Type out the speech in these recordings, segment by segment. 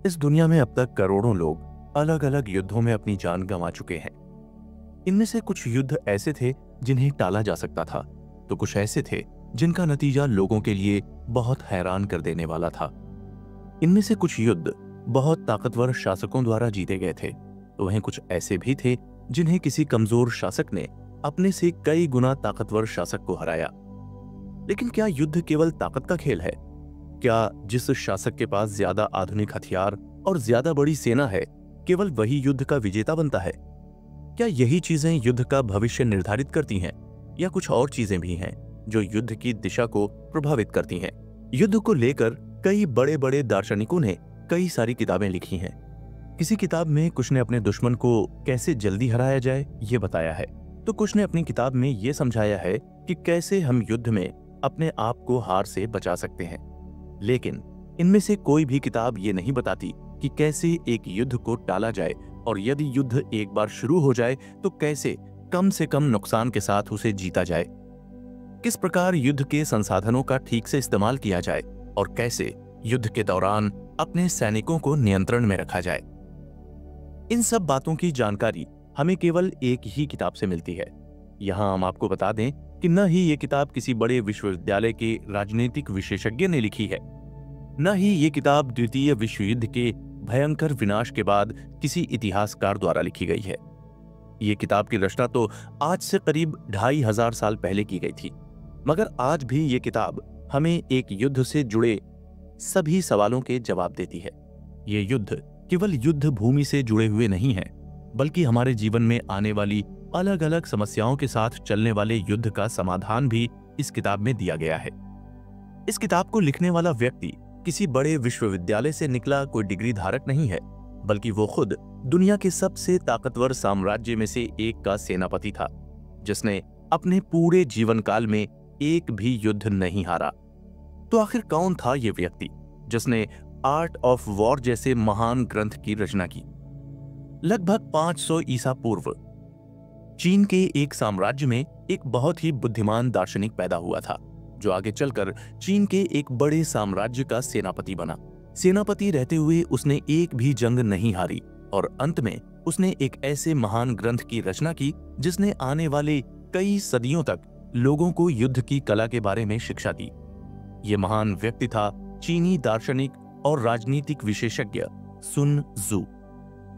इस दुनिया में अब तक करोड़ों लोग अलग अलग युद्धों में अपनी जान गंवा चुके हैं। इनमें से कुछ युद्ध ऐसे थे जिन्हें टाला जा सकता था, तो कुछ ऐसे थे जिनका नतीजा लोगों के लिए बहुत हैरान कर देने वाला था। इनमें से कुछ युद्ध बहुत ताकतवर शासकों द्वारा जीते गए थे, तो वहीं कुछ ऐसे भी थे जिन्हें किसी कमजोर शासक ने अपने से कई गुना ताकतवर शासक को हराया। लेकिन क्या युद्ध केवल ताकत का खेल है? क्या जिस शासक के पास ज्यादा आधुनिक हथियार और ज्यादा बड़ी सेना है, केवल वही युद्ध का विजेता बनता है? क्या यही चीजें युद्ध का भविष्य निर्धारित करती हैं, या कुछ और चीजें भी हैं जो युद्ध की दिशा को प्रभावित करती हैं? युद्ध को लेकर कई बड़े बड़े दार्शनिकों ने कई सारी किताबें लिखी हैं। किसी किताब में कुछ ने अपने दुश्मन को कैसे जल्दी हराया जाए ये बताया है, तो कुछ ने अपनी किताब में ये समझाया है कि कैसे हम युद्ध में अपने आप को हार से बचा सकते हैं। लेकिन इनमें से कोई भी किताब ये नहीं बताती कि कैसे एक युद्ध को टाला जाए, और यदि युद्ध एक बार शुरू हो जाए तो कैसे कम से कम नुकसान के साथ उसे जीता जाए। किस प्रकार युद्ध के संसाधनों का ठीक से इस्तेमाल किया जाए, और कैसे युद्ध के दौरान अपने सैनिकों को नियंत्रण में रखा जाए। इन सब बातों की जानकारी हमें केवल एक ही किताब से मिलती है। यहाँ हम आपको बता दें कि न ही ये किताब किसी बड़े विश्वविद्यालय के राजनीतिक विशेषज्ञ ने लिखी है, न ही ये किताब द्वितीय विश्व युद्ध के भयंकर विनाश के बाद किसी इतिहासकार द्वारा लिखी गई है। ये किताब की रचना तो आज से करीब 2500 साल पहले की गई थी, मगर आज भी ये किताब हमें एक युद्ध से जुड़े सभी सवालों के जवाब देती है। ये युद्ध केवल युद्ध भूमि से जुड़े हुए नहीं है, बल्कि हमारे जीवन में आने वाली अलग अलग समस्याओं के साथ चलने वाले युद्ध का समाधान भी इस किताब में दिया गया है। इस किताब को लिखने वाला व्यक्ति किसी बड़े विश्वविद्यालय से निकला कोई डिग्री धारक नहीं है, बल्कि वो खुद दुनिया के सबसे ताकतवर साम्राज्य में से एक का सेनापति था, जिसने अपने पूरे जीवन काल में एक भी युद्ध नहीं हारा। तो आखिर कौन था ये व्यक्ति जिसने आर्ट ऑफ वॉर जैसे महान ग्रंथ की रचना की? लगभग 500 ईसा पूर्व चीन के एक साम्राज्य में एक बहुत ही बुद्धिमान दार्शनिक पैदा हुआ था, जो आगे चलकर चीन के एक बड़े साम्राज्य का सेनापति बना। सेनापति रहते हुए उसने एक भी जंग नहीं हारी, और अंत में उसने एक ऐसे महान ग्रंथ की रचना की जिसने आने वाले कई सदियों तक लोगों को युद्ध की कला के बारे में शिक्षा दी। ये महान व्यक्ति था चीनी दार्शनिक और राजनीतिक विशेषज्ञ सुन त्सू।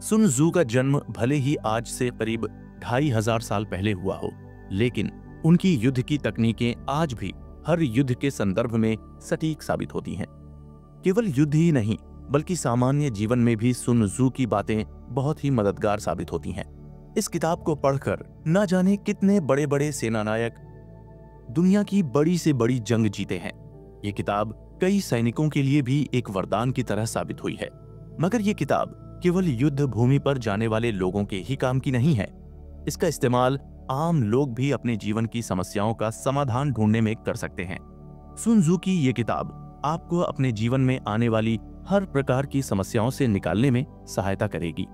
सुन त्सू का जन्म भले ही आज से करीब 2500 साल पहले हुआ हो, लेकिन उनकी युद्ध की तकनीकें आज भी हर युद्ध के संदर्भ में सटीक साबित होती हैं। केवल युद्ध ही नहीं, बल्कि सामान्य जीवन में भी सुन त्सू की बातें बहुत ही मददगार साबित होती हैं। इस किताब को पढ़कर न जाने कितने बड़े बड़े सेनानायक दुनिया की बड़ी से बड़ी जंग जीते हैं। ये किताब कई सैनिकों के लिए भी एक वरदान की तरह साबित हुई है। मगर ये किताब केवल युद्ध भूमि पर जाने वाले लोगों के ही काम की नहीं है। इसका इस्तेमाल आम लोग भी अपने जीवन की समस्याओं का समाधान ढूंढने में कर सकते हैं। सुन त्सू की ये किताब आपको अपने जीवन में आने वाली हर प्रकार की समस्याओं से निकालने में सहायता करेगी।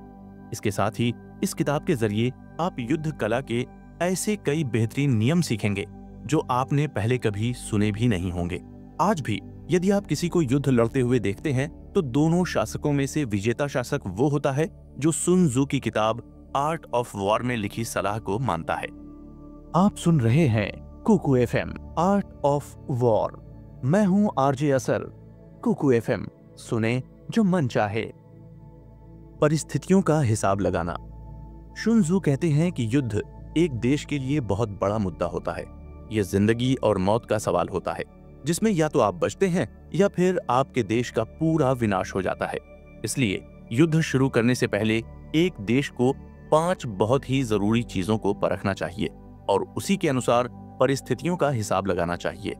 इसके साथ ही इस किताब के जरिए आप युद्ध कला के ऐसे कई बेहतरीन नियम सीखेंगे जो आपने पहले कभी सुने भी नहीं होंगे। आज भी यदि आप किसी को युद्ध लड़ते हुए देखते हैं, तो दोनों शासकों में से विजेता शासक वो होता है जो सुन त्सू की किताब आर्ट ऑफ वॉर में लिखी सलाह को मानता है। आप सुन रहे हैं Kuku FM art of war. मैं हूं आरजे असर। कुकू एफएम सुने जो मन चाहे। परिस्थितियों का हिसाब लगाना। सुन त्सू कहते हैं कि युद्ध एक देश के लिए बहुत बड़ा मुद्दा होता है। यह जिंदगी और मौत का सवाल होता है, जिसमें या तो आप बचते हैं या फिर आपके देश का पूरा विनाश हो जाता है। इसलिए युद्ध शुरू करने से पहले एक देश को 5 बहुत ही जरूरी चीजों को परखना चाहिए, और उसी के अनुसार परिस्थितियों का हिसाब लगाना चाहिए।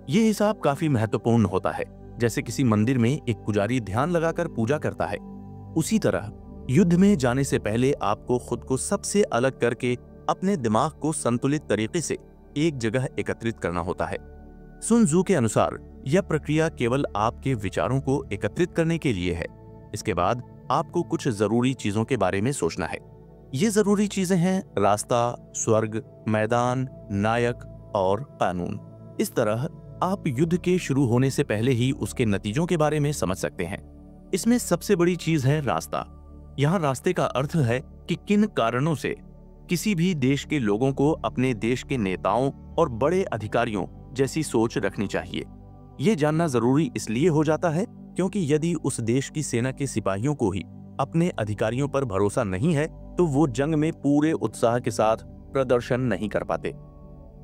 ये हिसाब काफी महत्वपूर्ण होता है। जैसे किसी मंदिर में एक पुजारी ध्यान लगाकर पूजा करता है, उसी तरह युद्ध में जाने से पहले आपको खुद को सबसे अलग करके अपने दिमाग को संतुलित तरीके से एक जगह एकत्रित करना होता है। सुन त्सू के अनुसार यह प्रक्रिया केवल आपके विचारों को एकत्रित करने के लिए है। इसके बाद आपको कुछ जरूरी चीजों के बारे में सोचना है। ये जरूरी चीजें हैं रास्ता, स्वर्ग, मैदान, नायक और कानून। इस तरह आप युद्ध के शुरू होने से पहले ही उसके नतीजों के बारे में समझ सकते हैं। इसमें सबसे बड़ी चीज है रास्ता। यहाँ रास्ते का अर्थ है कि किन कारणों से किसी भी देश के लोगों को अपने देश के नेताओं और बड़े अधिकारियों जैसी सोच रखनी चाहिए। ये जानना जरूरी इसलिए हो जाता है क्योंकि यदि उस देश की सेना के सिपाहियों को ही अपने अधिकारियों पर भरोसा नहीं है तो वो जंग में पूरे उत्साह के साथ प्रदर्शन नहीं कर पाते।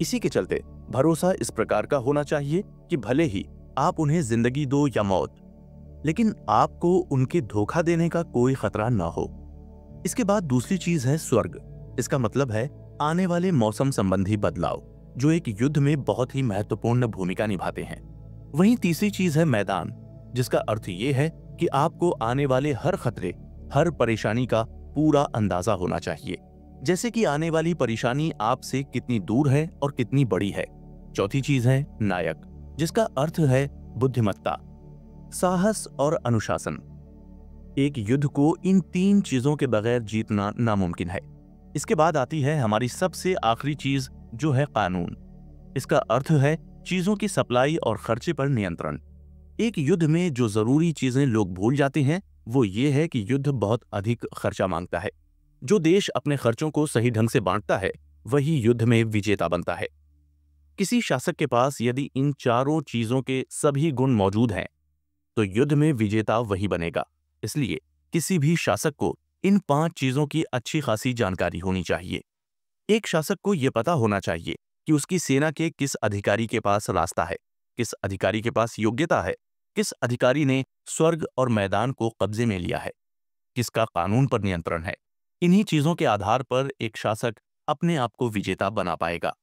इसी के चलते भरोसा इस प्रकार का होना चाहिए कि भले ही आप उन्हें जिंदगी दो या मौत, लेकिन आपको उनके धोखा देने का कोई खतरा ना हो। इसके बाद दूसरी चीज है स्वर्ग। इसका मतलब है आने वाले मौसम संबंधी बदलाव, जो एक युद्ध में बहुत ही महत्वपूर्ण भूमिका निभाते हैं। वहीं तीसरी चीज है मैदान, जिसका अर्थ ये है कि आपको आने वाले हर खतरे, हर परेशानी का पूरा अंदाजा होना चाहिए, जैसे कि आने वाली परेशानी आपसे कितनी दूर है और कितनी बड़ी है। चौथी चीज है नायक, जिसका अर्थ है बुद्धिमत्ता, साहस और अनुशासन। एक युद्ध को इन तीन चीजों के बगैर जीतना नामुमकिन है। इसके बाद आती है हमारी सबसे आखिरी चीज, जो है कानून। इसका अर्थ है चीजों की सप्लाई और खर्चे पर नियंत्रण। एक युद्ध में जो जरूरी चीजें लोग भूल जाते हैं वो ये है कि युद्ध बहुत अधिक खर्चा मांगता है। जो देश अपने खर्चों को सही ढंग से बांटता है वही युद्ध में विजेता बनता है। किसी शासक के पास यदि इन चारों चीजों के सभी गुण मौजूद हैं तो युद्ध में विजेता वही बनेगा। इसलिए किसी भी शासक को इन 5 चीजों की अच्छी खासी जानकारी होनी चाहिए। एक शासक को यह पता होना चाहिए कि उसकी सेना के किस अधिकारी के पास रास्ता है, किस अधिकारी के पास योग्यता है, किस अधिकारी ने स्वर्ग और मैदान को कब्जे में लिया है, किसका कानून पर नियंत्रण है। इन्हीं चीजों के आधार पर एक शासक अपने आप को विजेता बना पाएगा।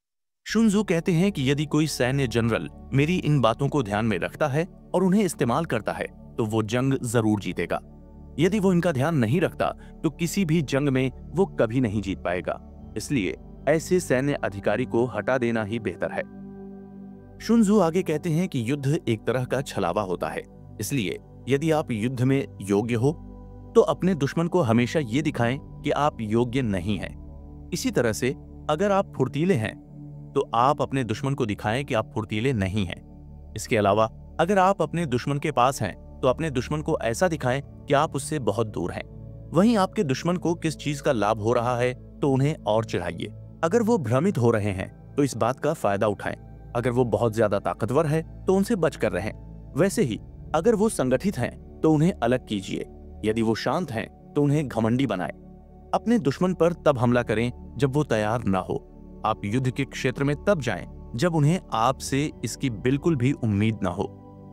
शुन त्सू कहते हैं कि यदि कोई सैन्य जनरल मेरी इन बातों को ध्यान में रखता है और उन्हें इस्तेमाल करता है तो वो जंग जरूर जीतेगा। यदि वो इनका ध्यान नहीं रखता तो किसी भी जंग में वो कभी नहीं जीत पाएगा। इसलिए ऐसे सैन्य अधिकारी को हटा देना ही बेहतर है। शुन त्सू आगे कहते हैं कि युद्ध एक तरह का छलावा होता है। इसलिए यदि आप युद्ध में योग्य हो तो अपने दुश्मन को हमेशा ये दिखाएं कि आप योग्य नहीं हैं। इसी तरह से अगर आप फुर्तीले हैं तो आप अपने दुश्मन को दिखाएं कि आप फुर्तीले नहीं हैं। इसके अलावा अगर आप अपने दुश्मन के पास हैं तो अपने दुश्मन को ऐसा दिखाएं कि आप उससे बहुत दूर हैं। वहीं आपके दुश्मन को किस चीज का लाभ हो रहा है तो उन्हें और चिढ़ाइए। अगर वो भ्रमित हो रहे हैं तो इस बात का फायदा उठाएं। अगर वो बहुत ज्यादा ताकतवर है तो उनसे बचकर रहें। वैसे ही अगर वो संगठित हैं तो उन्हें अलग कीजिए। यदि वो शांत हैं तो उन्हें घमंडी बनाएं। अपने दुश्मन पर तब हमला करें जब वो तैयार ना हो। आप युद्ध के क्षेत्र में तब जाएं जब उन्हें आपसे इसकी बिल्कुल भी उम्मीद ना हो।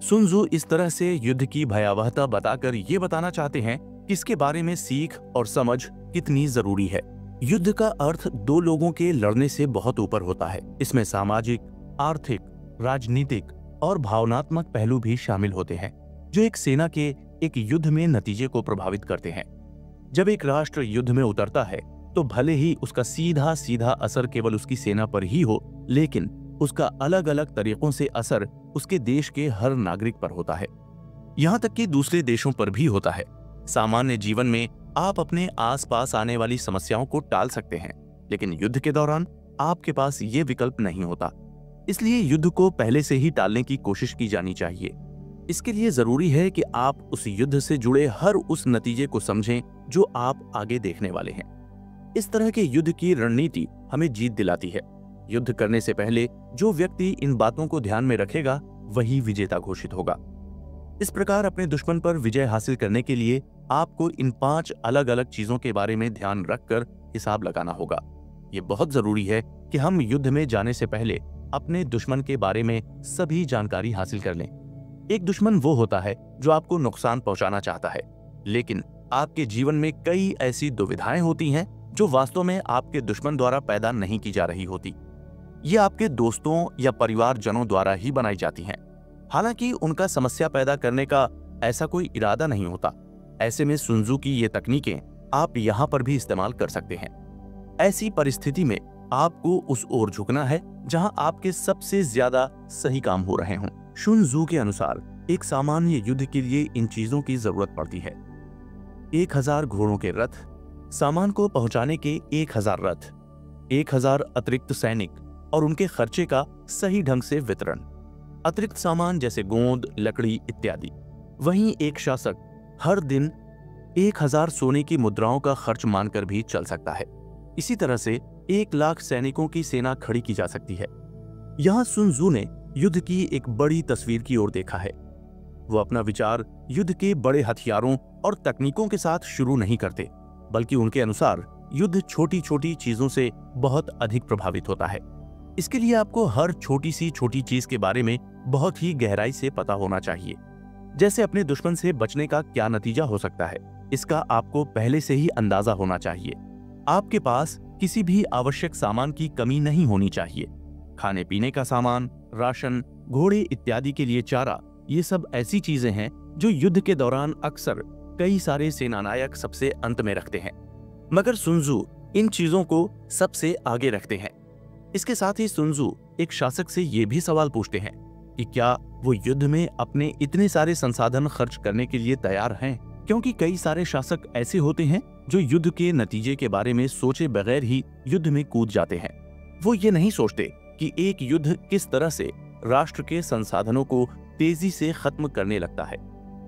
सुन त्सू इस तरह से युद्ध की भयावहता बताकर ये बताना चाहते हैं कि इसके बारे में सीख और समझ कितनी जरूरी है। युद्ध का अर्थ दो लोगों के लड़ने से बहुत ऊपर होता है। इसमें सामाजिक, आर्थिक, राजनीतिक और भावनात्मक पहलू भी शामिल होते हैं जो एक सेना के एक युद्ध में नतीजे को प्रभावित करते हैं। जब एक राष्ट्र युद्ध में उतरता है तो भले ही उसका सीधा सीधा असर केवल उसकी सेना पर ही हो, लेकिन उसका अलग अलग तरीकों से असर उसके देश के हर नागरिक पर होता है, यहाँ तक कि दूसरे देशों पर भी होता है। सामान्य जीवन में आप अपने आसपास आने वाली समस्याओं को टाल सकते हैं, लेकिन युद्ध के दौरान आपके पास ये विकल्प नहीं होता। इसलिए युद्ध को पहले से ही टालने की कोशिश की जानी चाहिए। इसके लिए जरूरी है कि आप उस युद्ध से जुड़े हर उस नतीजे को समझें जो आप आगे देखने वाले हैं। इस तरह के युद्ध की रणनीति हमें जीत दिलाती है। युद्ध करने से पहले जो व्यक्ति इन बातों को ध्यान में रखेगा वही विजेता घोषित होगा। इस प्रकार अपने दुश्मन पर विजय हासिल करने के लिए आपको इन 5 अलग अलग चीजों के बारे में ध्यान रखकर हिसाब लगाना होगा। ये बहुत जरूरी है कि हम युद्ध में जाने से पहले अपने दुश्मन के बारे में सभी जानकारी हासिल कर लें। एक दुश्मन वो होता है जो आपको नुकसान पहुंचाना चाहता है, लेकिन आपके जीवन में कई ऐसी दुविधाएं होती हैं जो वास्तव में आपके दुश्मन द्वारा पैदा नहीं की जा रही होती। ये आपके दोस्तों या परिवारजनों द्वारा ही बनाई जाती हैं। हालांकि उनका समस्या पैदा करने का ऐसा कोई इरादा नहीं होता। ऐसे में सुन त्सू की ये तकनीकें आप यहाँ पर भी इस्तेमाल कर सकते हैं। ऐसी परिस्थिति में आपको उस ओर झुकना है जहां आपके सबसे ज्यादा सही काम हो रहे हों। शुन त्सू के अनुसार एक सामान्य युद्ध के लिए इन चीजों की जरूरत पड़ती है: 1000 घोड़ों के रथ, सामान को पहुंचाने के 1000 रथ, 1000 अतिरिक्त सैनिक और उनके खर्चे का सही ढंग से वितरण, अतिरिक्त सामान जैसे गोंद, लकड़ी इत्यादि। वहीं एक शासक हर दिन 1000 सोने की मुद्राओं का खर्च मानकर भी चल सकता है। इसी तरह से 1,00,000 सैनिकों की सेना खड़ी की जा सकती है। यहाँ सुन त्सु ने युद्ध की एक बड़ी तस्वीर की ओर देखा है। वो अपना विचार युद्ध के बड़े हथियारों और तकनीकों के साथ शुरू नहीं करते, बल्कि उनके अनुसार युद्ध छोटी छोटी चीजों से बहुत अधिक प्रभावित होता है। इसके लिए आपको हर छोटी सी छोटी चीज के बारे में बहुत ही गहराई से पता होना चाहिए। जैसे अपने दुश्मन से बचने का क्या नतीजा हो सकता है, इसका आपको पहले से ही अंदाजा होना चाहिए। आपके पास किसी भी आवश्यक सामान की कमी नहीं होनी चाहिए। खाने पीने का सामान, राशन, घोड़े इत्यादि के लिए चारा, ये सब ऐसी चीजें हैं जो युद्ध के दौरान अक्सर कई सारे सेनानायक सबसे अंत में रखते हैं, मगर सुन त्सु इन चीजों को सबसे आगे रखते हैं। इसके साथ ही सुन त्सु एक शासक से ये भी सवाल पूछते हैं कि क्या वो युद्ध में अपने इतने सारे संसाधन खर्च करने के लिए तैयार हैं, क्योंकि कई सारे शासक ऐसे होते हैं जो युद्ध के नतीजे के बारे में सोचे बगैर ही युद्ध में कूद जाते हैं। वो ये नहीं सोचते कि एक युद्ध किस तरह से राष्ट्र के संसाधनों को तेजी से खत्म करने लगता है।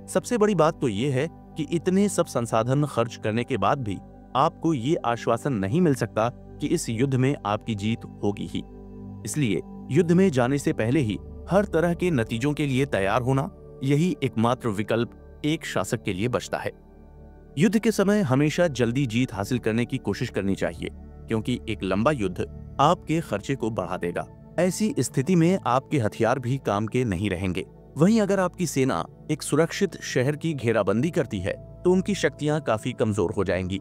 सबसे बड़ी बात तो ये है कि इतने सब संसाधन खर्च करने के बाद भी आपको ये आश्वासन नहीं मिल सकता कि इस युद्ध में आपकी जीत होगी ही। इसलिए युद्ध में जाने से पहले ही हर तरह के नतीजों के लिए तैयार होना, यही एकमात्र विकल्प एक शासक के लिए बचता है। युद्ध के समय हमेशा जल्दी जीत हासिल करने की कोशिश करनी चाहिए, क्योंकि एक लंबा युद्ध आपके खर्चे को बढ़ा देगा। ऐसी स्थिति में आपके हथियार भी काम के नहीं रहेंगे। वहीं अगर आपकी सेना एक सुरक्षित शहर की घेराबंदी करती है तो उनकी शक्तियां काफी कमजोर हो जाएंगी।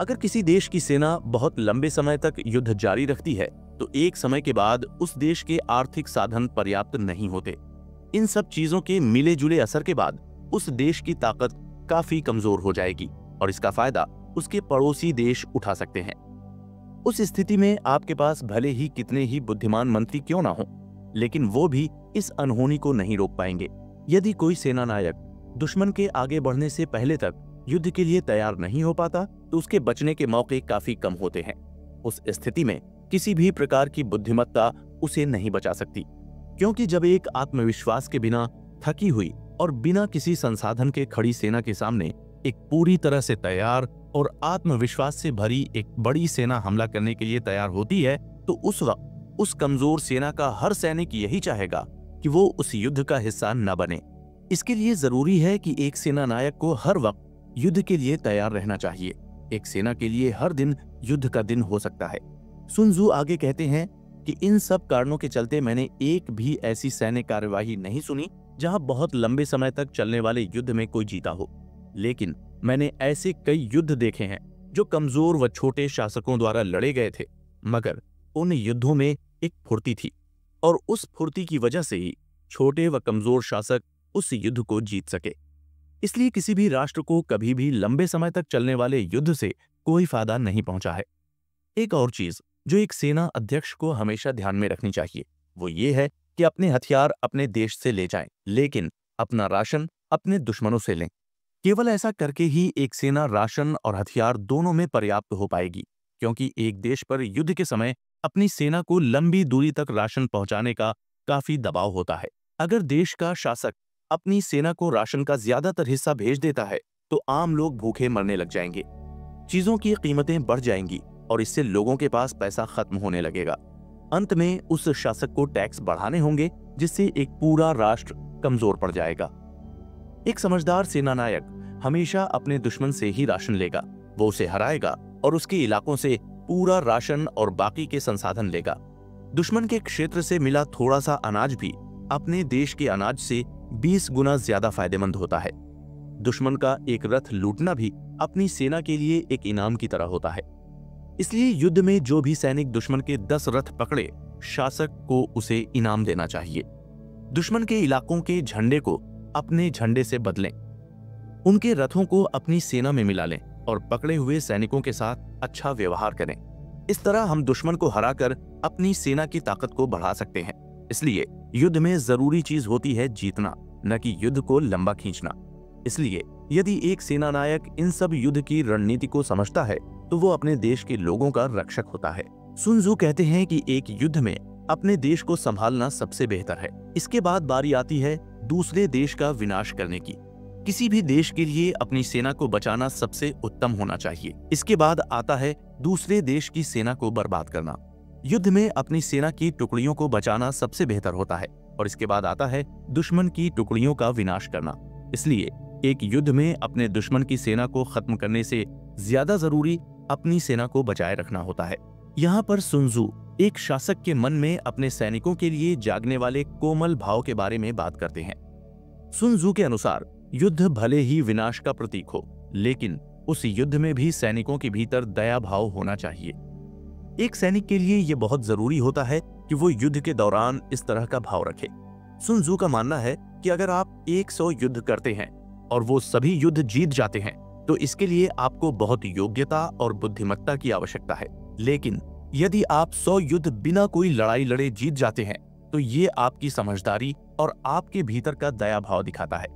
अगर किसी देश की सेना बहुत लंबे समय तक युद्ध जारी रखती है तो एक समय के बाद उस देश के आर्थिक साधन पर्याप्त नहीं होते। इन सब चीजों के मिले जुले असर के बाद उस देश की ताकत काफी कमजोर हो जाएगी और इसका फायदा उसके पड़ोसी देश उठा सकते हैं। उस स्थिति में आपके पास भले ही कितने ही बुद्धिमान मंत्री क्यों ना हो, लेकिन वो भी इस अनहोनी को नहीं रोक पाएंगे। यदि कोई सेनानायक दुश्मन के आगे बढ़ने से पहले तक युद्ध के लिए तैयार नहीं हो पाता तो उसके बचने के मौके काफी कम होते हैं। उस स्थिति में किसी भी प्रकार की बुद्धिमत्ता उसे नहीं बचा सकती, क्योंकि जब एक आत्मविश्वास के बिना थकी हुई और बिना किसी संसाधन के खड़ी सेना के सामने एक पूरी तरह से तैयार और आत्मविश्वास से भरी एक बड़ी सेना हमला करने के लिए तैयार होती है, तो उस वक्त उस कमजोर सेना का हर सैनिक यही चाहेगा कि वो उस युद्ध का हिस्सा न बने। इसके लिए जरूरी है कि एक सेना नायक को हर वक्त युद्ध के लिए तैयार रहना चाहिए। एक सेना के लिए हर दिन युद्ध का दिन हो सकता है। सुन त्सु आगे कहते हैं कि इन सब कारणों के चलते मैंने एक भी ऐसी सैन्य कार्यवाही नहीं सुनी जहां बहुत लंबे समय तक चलने वाले युद्ध में कोई जीता हो, लेकिन मैंने ऐसे कई युद्ध देखे हैं जो कमजोर व छोटे शासकों द्वारा लड़े गए थे, मगर उन युद्धों में एक फुर्ती थी और उस फुर्ती की वजह से ही छोटे व कमजोर शासक उस युद्ध को जीत सके। इसलिए किसी भी राष्ट्र को कभी भी लंबे समय तक चलने वाले युद्ध से कोई फायदा नहीं पहुंचा है। एक और चीज जो एक सेना अध्यक्ष को हमेशा ध्यान में रखनी चाहिए वो ये है कि अपने हथियार अपने देश से ले जाएं, लेकिन अपना राशन अपने दुश्मनों से लें। केवल ऐसा करके ही एक सेना राशन और हथियार दोनों में पर्याप्त हो पाएगी, क्योंकि एक देश पर युद्ध के समय अपनी सेना को लंबी दूरी तक राशन पहुंचाने का काफी दबाव होता है। अगर देश का शासक अपनी सेना को राशन का ज्यादातर हिस्सा भेज देता है तो आम लोग भूखे मरने लग जाएंगे, चीजों की कीमतें बढ़ जाएंगी और इससे लोगों के पास पैसा खत्म होने लगेगा। अंत में उस शासक को टैक्स बढ़ाने होंगे, जिससे एक पूरा राष्ट्र कमजोर पड़ जाएगा। एक समझदार सेनानायक हमेशा अपने दुश्मन से ही राशन लेगा, वो उसे हराएगा और उसके इलाकों से पूरा राशन और बाकी के संसाधन लेगा। दुश्मन के क्षेत्र से मिला थोड़ा सा अनाज भी अपने देश के अनाज से 20 गुना ज्यादा फायदेमंद होता है। दुश्मन का एक रथ लूटना भी अपनी सेना के लिए एक इनाम की तरह होता है। इसलिए युद्ध में जो भी सैनिक दुश्मन के 10 रथ पकड़े, शासक को उसे इनाम देना चाहिए। दुश्मन के इलाकों के झंडे को अपने झंडे से बदलें, उनके रथों को अपनी सेना में मिला लें और पकड़े हुए सैनिकों के साथ अच्छा व्यवहार करें। इस तरह हम दुश्मन को हराकर अपनी सेना की ताकत को बढ़ा सकते हैं। इसलिए युद्ध में जरूरी चीज होती है जीतना, न कि युद्ध को लंबा खींचना। इसलिए यदि एक सेनानायक इन सब युद्ध की रणनीति को समझता है तो वो अपने देश के लोगों का रक्षक होता है। सुन त्सु कहते हैं कि एक युद्ध में अपने देश को संभालना सबसे बेहतर है। इसके बाद बारी आती है दूसरे देश का विनाश करने की। किसी भी देश के लिए अपनी सेना को बचाना सबसे उत्तम होना चाहिए। इसके बाद आता है दूसरे देश की सेना को बर्बाद करना। युद्ध में अपनी सेना की टुकड़ियों को बचाना सबसे बेहतर होता है और इसके बाद आता है दुश्मन की टुकड़ियों का विनाश करना। इसलिए एक युद्ध में अपने दुश्मन की सेना को खत्म करने से ज्यादा जरूरी अपनी सेना को बचाए रखना होता है। यहाँ पर सुन त्सू एक शासक के मन में अपने सैनिकों के लिए जागने वाले कोमल भाव के बारे में बात करते हैं। सुन त्सू के अनुसार युद्ध भले ही विनाश का प्रतीक हो, लेकिन उस युद्ध में भी सैनिकों के भीतर दया भाव होना चाहिए। एक सैनिक के लिए यह बहुत जरूरी होता है कि वो युद्ध के दौरान इस तरह का भाव रखे। सुन त्सू का मानना है कि अगर आप 100 युद्ध करते हैं और वो सभी युद्ध जीत जाते हैं तो इसके लिए आपको बहुत योग्यता और बुद्धिमत्ता की आवश्यकता है, लेकिन यदि आप 100 युद्ध बिना कोई लड़ाई लड़े जीत जाते हैं तो ये आपकी समझदारी और आपके भीतर का दया भाव दिखाता है।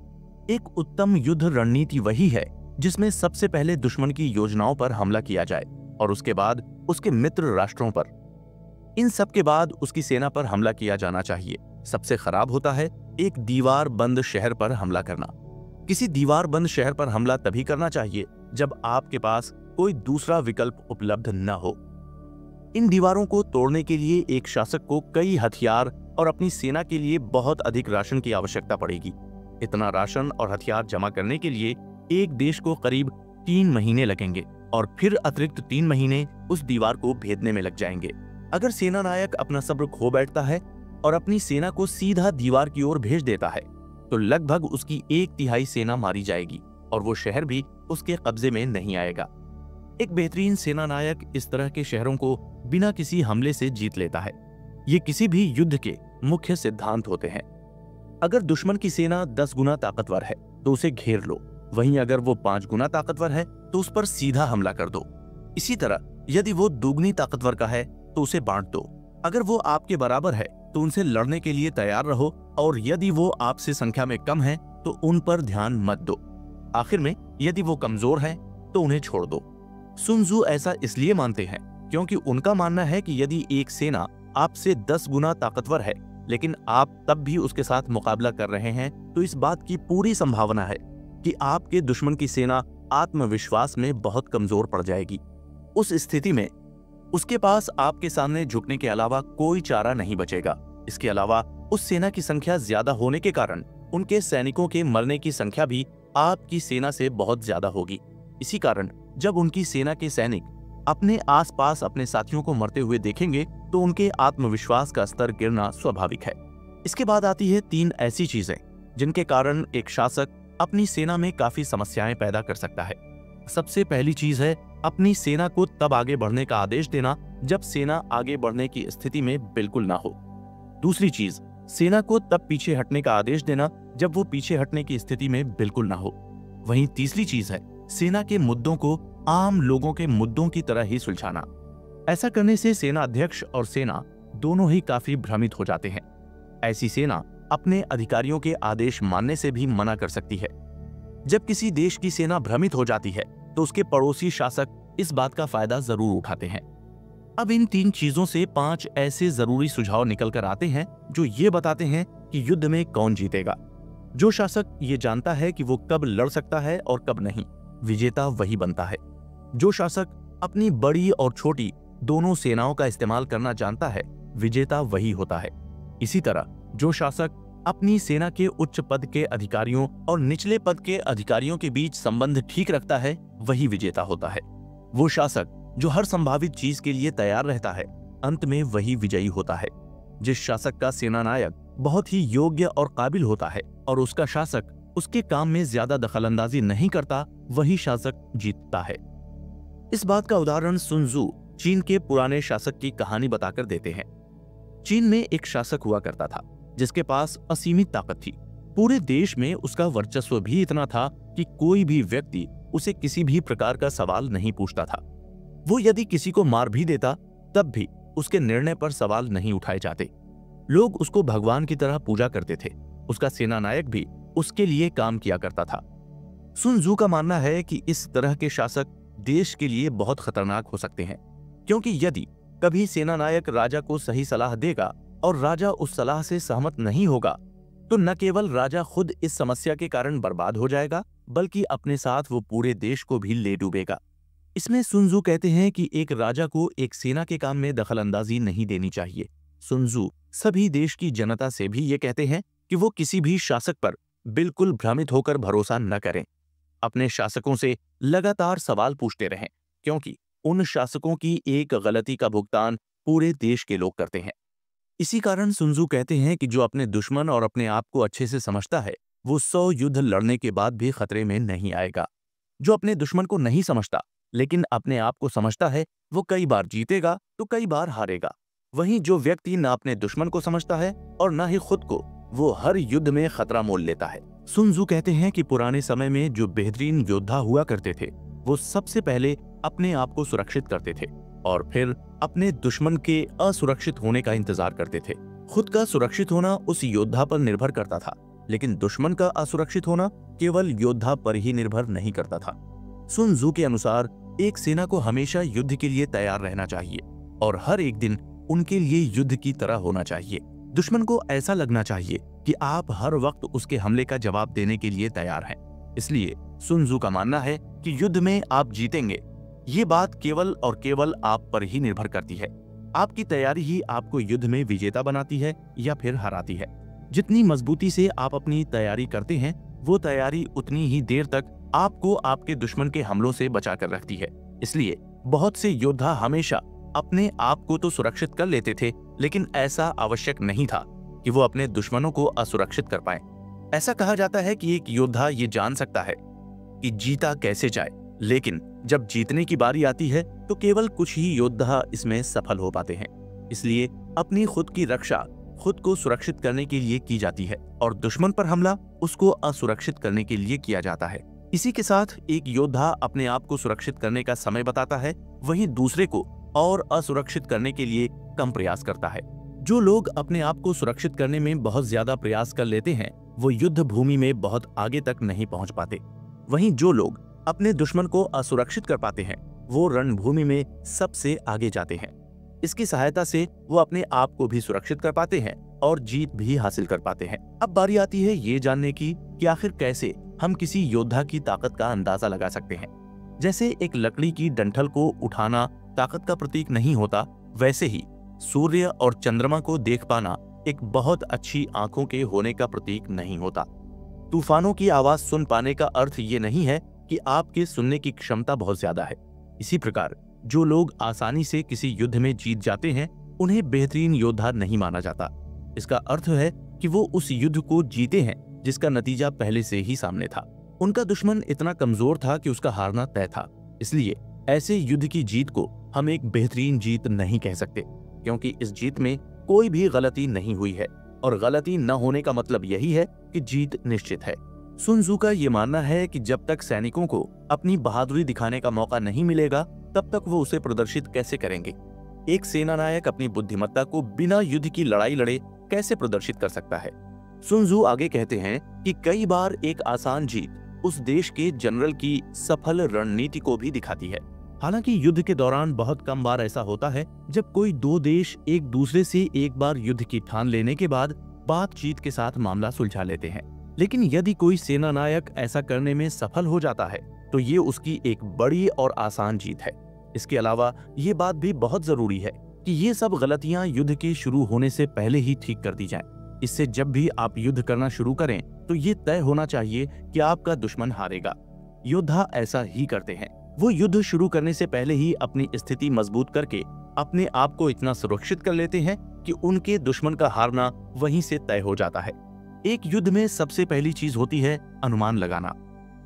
एक उत्तम युद्ध रणनीति वही है जिसमें सबसे पहले दुश्मन की योजनाओं पर हमला किया जाए और उसके बाद उसके मित्र राष्ट्रों पर। इन सब के बाद उसकी सेना पर हमला किया जाना चाहिए। सबसे खराब होता है एक दीवार बंद शहर पर हमला करना। किसी दीवार बंद शहर पर हमला तभी करना चाहिए जब आपके पास कोई दूसरा विकल्प उपलब्ध न हो। इन दीवारों को तोड़ने के लिए एक शासक को कई हथियार और अपनी सेना के लिए बहुत अधिक राशन की आवश्यकता पड़ेगी। इतना राशन और हथियार जमा करने के लिए एक देश को करीब 3 महीने लगेंगे और फिर अतिरिक्त 3 महीने उस दीवार को भेदने में लग जाएंगे। अगर सेना नायक अपना सब्र खो बैठता है और अपनी सेना को सीधा दीवार की ओर भेज देता है तो लगभग उसकी 1/3 सेना मारी जाएगी और वो शहर भी उसके कब्जे में नहीं आएगा। एक बेहतरीन सेना नायक इस तरह के शहरों को बिना किसी हमले से जीत लेता है। ये किसी भी युद्ध के मुख्य सिद्धांत होते हैं। अगर दुश्मन की सेना 10 गुना ताकतवर है तो उसे घेर लो, वहीं अगर वो 5 गुना ताकतवर है तो उस पर सीधा हमला कर दो। इसी तरह यदि वो दुगनी ताकतवर का है तो उसे बांट दो। अगर वो आपके बराबर है तो उनसे लड़ने के लिए तैयार रहो और यदि वो आपसे संख्या में कम है तो उन पर ध्यान मत दो। आखिर में यदि वो कमजोर है तो उन्हें छोड़ दो। सुन त्सू ऐसा इसलिए मानते हैं क्योंकि उनका मानना है कि यदि एक सेना आपसे 10 गुना ताकतवर है लेकिन आप तब भी उसके साथ मुकाबला कर रहे हैं तो इस बात की पूरी संभावना है कि आपके दुश्मन की सेना आत्मविश्वास में बहुत कमजोर पड़ जाएगी। उस स्थिति में उसके पास आपके सामने झुकने के अलावा कोई चारा नहीं बचेगा। इसके अलावा उस सेना की संख्या ज्यादा होने के कारण उनके सैनिकों के मरने की संख्या भी आपकी सेना से बहुत ज्यादा होगी। इसी कारण जब उनकी सेना के सैनिक अपने आसपास अपने साथियों को मरते हुए देखेंगे तो उनके आत्मविश्वास का स्तर गिरना स्वाभाविक है। इसके बाद आती है 3 ऐसी चीजें जिनके कारण एक शासक अपनी सेना में काफी समस्याएं पैदा कर सकता है। सबसे पहली चीज है अपनी सेना को तब आगे बढ़ने का आदेश देना जब सेना आगे बढ़ने की स्थिति में बिल्कुल ना हो। दूसरी चीज, सेना को तब पीछे हटने का आदेश देना जब वो पीछे हटने की स्थिति में बिल्कुल ना हो। वहीं तीसरी चीज है सेना के मुद्दों को आम लोगों के मुद्दों की तरह ही सुलझाना। ऐसा करने से सेना अध्यक्ष और सेना दोनों ही काफी भ्रमित हो जाते हैं। ऐसी सेना अपने अधिकारियों के आदेश मानने से भी मना कर सकती है। जब किसी देश की सेना भ्रमित हो जाती है तो उसके पड़ोसी शासक इस बात का फायदा जरूर उठाते हैं। अब इन 3 चीजों से 5 ऐसे जरूरी सुझाव निकल कर आते हैं जो ये बताते हैं कि युद्ध में कौन जीतेगा। जो शासक ये जानता है कि वो कब लड़ सकता है और कब नहीं, विजेता वही बनता है। जो शासक अपनी बड़ी और छोटी दोनों सेनाओं का इस्तेमाल करना जानता है, विजेता वही होता है। इसी तरह जो शासक अपनी सेना के उच्च पद के अधिकारियों और निचले पद के अधिकारियों के बीच संबंध ठीक रखता है, वही विजेता होता है। वो शासक जो हर संभावित चीज के लिए तैयार रहता है, अंत में वही विजयी होता है। जिस शासक का सेना नायक बहुत ही योग्य और काबिल होता है और उसका शासक उसके काम में ज्यादा दखलंदाजी नहीं करता, वही शासक जीतता है। इस बात का उदाहरण सुन त्सू चीन के पुराने शासक की कहानी बताकर देते हैं। चीन में एक शासक हुआ करता था जिसके पास असीमित ताकत थी। पूरे देश में उसका वर्चस्व भी इतना था कि कोई भी व्यक्ति उसे किसी भी प्रकार का सवाल नहीं पूछता था। वो यदि किसी को मार भी देता तब भी उसके निर्णय पर सवाल नहीं उठाए जाते। लोग उसको भगवान की तरह पूजा करते थे। उसका सेना नायक भी उसके लिए काम किया करता था। सुन त्सू का मानना है कि इस तरह के शासक देश के लिए बहुत खतरनाक हो सकते हैं, क्योंकि यदि कभी सेना नायक राजा को सही सलाह देगा और राजा उस सलाह से सहमत नहीं होगा तो न केवल राजा खुद इस समस्या के कारण बर्बाद हो जाएगा, बल्कि अपने साथ वो पूरे देश को भी ले डूबेगा। इसमें सुन त्जू कहते हैं कि एक राजा को एक सेना के काम में दखलंदाजी नहीं देनी चाहिए। सुन त्जू सभी देश की जनता से भी ये कहते हैं कि वो किसी भी शासक पर बिल्कुल भ्रमित होकर भरोसा न करें। अपने शासकों से लगातार सवाल पूछते रहें, क्योंकि उन शासकों की एक गलती का भुगतान पूरे देश के लोग करते हैं। इसी कारण सुन त्जू कहते हैं कि जो अपने दुश्मन और अपने आप को अच्छे से समझता है, वो 100 युद्ध लड़ने के बाद भी खतरे में नहीं आएगा। जो अपने दुश्मन को नहीं समझता लेकिन अपने आप को समझता है, वो कई बार जीतेगा तो कई बार हारेगा। वहीं जो व्यक्ति न अपने दुश्मन को समझता है और न ही खुद को, वो हर युद्ध में खतरा मोल लेता है। सुन त्जू कहते हैं कि पुराने समय में जो बेहतरीन योद्धा हुआ करते थे, वो सबसे पहले अपने आप को सुरक्षित करते थे और फिर अपने दुश्मन के असुरक्षित होने का इंतजार करते थे। खुद का सुरक्षित होना उस योद्धा पर निर्भर करता था, लेकिन दुश्मन का असुरक्षित होना केवल योद्धा पर ही निर्भर नहीं करता था। सुन त्जू के अनुसार एक सेना को हमेशा युद्ध के लिए तैयार रहना चाहिए और हर एक दिन उनके लिए युद्ध की तरह होना चाहिए। दुश्मन को ऐसा लगना चाहिए कि आप हर वक्त उसके हमले का जवाब देने के लिए तैयार हैं। इसलिए सुन त्जू का मानना है कि युद्ध में आप जीतेंगे, ये बात केवल और केवल आप पर ही निर्भर करती है। आपकी तैयारी ही आपको युद्ध में विजेता बनाती है या फिर हराती है। जितनी मजबूती से आप अपनी तैयारी करते हैं, वो तैयारी उतनी ही देर तक आपको आपके दुश्मन के हमलों से बचा कर रखती है। इसलिए बहुत से योद्धा हमेशा अपने आप को तो सुरक्षित कर लेते थे, लेकिन ऐसा आवश्यक नहीं था कि वो अपने दुश्मनों को असुरक्षित कर पाए। ऐसा कहा जाता है कि एक योद्धा ये जान सकता है कि जीता कैसे जाए, लेकिन जब जीतने की बारी आती है तो केवल कुछ ही योद्धा इसमें सफल हो पाते हैं। इसलिए अपनी खुद की रक्षा खुद को सुरक्षित करने के लिए की जाती है और दुश्मन पर हमला उसको असुरक्षित करने के लिए किया जाता है। इसी के साथ एक योद्धा अपने आप को सुरक्षित करने का समय बताता है, वहीं दूसरे को और असुरक्षित करने के लिए कम प्रयास करता है। जो लोग अपने आप को सुरक्षित करने में बहुत ज्यादा प्रयास कर लेते हैं, वो युद्ध भूमि में बहुत आगे तक नहीं पहुंच पाते। वहीं जो लोग अपने दुश्मन को असुरक्षित कर पाते हैं, वो रणभूमि में सबसे आगे जाते हैं। इसकी सहायता से वो अपने आप को भी सुरक्षित कर पाते हैं और जीत भी हासिल कर पाते हैं। अब बारी आती है ये जानने की कि आखिर कैसे हम किसी योद्धा की ताकत का अंदाजा लगा सकते हैं। जैसे एक लकड़ी की डंठल को उठाना ताकत का प्रतीक नहीं होता, वैसे ही सूर्य और चंद्रमा को देख पाना एक बहुत अच्छी आंखों के होने का प्रतीक नहीं होता। तूफानों की आवाज सुन पाने का अर्थ ये नहीं है कि आपके सुनने की क्षमता बहुत ज्यादा है। इसी प्रकार जो लोग आसानी से किसी युद्ध में जीत जाते हैं, उन्हें बेहतरीन योद्धा नहीं माना जाता। इसका अर्थ है कि वो उस युद्ध को जीते हैं जिसका नतीजा पहले से ही सामने था। उनका दुश्मन इतना कमजोर था कि उसका हारना तय था। इसलिए ऐसे युद्ध की जीत को हम एक बेहतरीन जीत नहीं कह सकते, क्योंकि इस जीत में कोई भी गलती नहीं हुई है और गलती न होने का मतलब यही है कि जीत निश्चित है। सुन त्जू का ये मानना है कि जब तक सैनिकों को अपनी बहादुरी दिखाने का मौका नहीं मिलेगा, तब तक वो उसे प्रदर्शित कैसे करेंगे। एक सेनानायक अपनी बुद्धिमत्ता को बिना युद्ध की लड़ाई लड़े कैसे प्रदर्शित कर सकता है। सुन त्जू आगे कहते हैं कि कई बार एक आसान जीत उस देश के जनरल की सफल रणनीति को भी दिखाती है। हालांकि युद्ध के दौरान बहुत कम बार ऐसा होता है जब कोई दो देश एक दूसरे से एक बार युद्ध की ठान लेने के बाद बातचीत के साथ मामला सुलझा लेते हैं। लेकिन यदि कोई सेनानायक ऐसा करने में सफल हो जाता है तो ये उसकी एक बड़ी और आसान जीत है। इसके अलावा ये बात भी बहुत जरूरी है कि ये सब गलतियां युद्ध के शुरू होने से पहले ही ठीक कर दी जाएं। इससे जब भी आप युद्ध करना शुरू करें तो ये तय होना चाहिए कि आपका दुश्मन हारेगा। योद्धा ऐसा ही करते हैं। वो युद्ध शुरू करने से पहले ही अपनी स्थिति मजबूत करके अपने आप को इतना सुरक्षित कर लेते हैं कि उनके दुश्मन का हारना वहीं से तय हो जाता है। एक युद्ध में सबसे पहली चीज होती है अनुमान लगाना,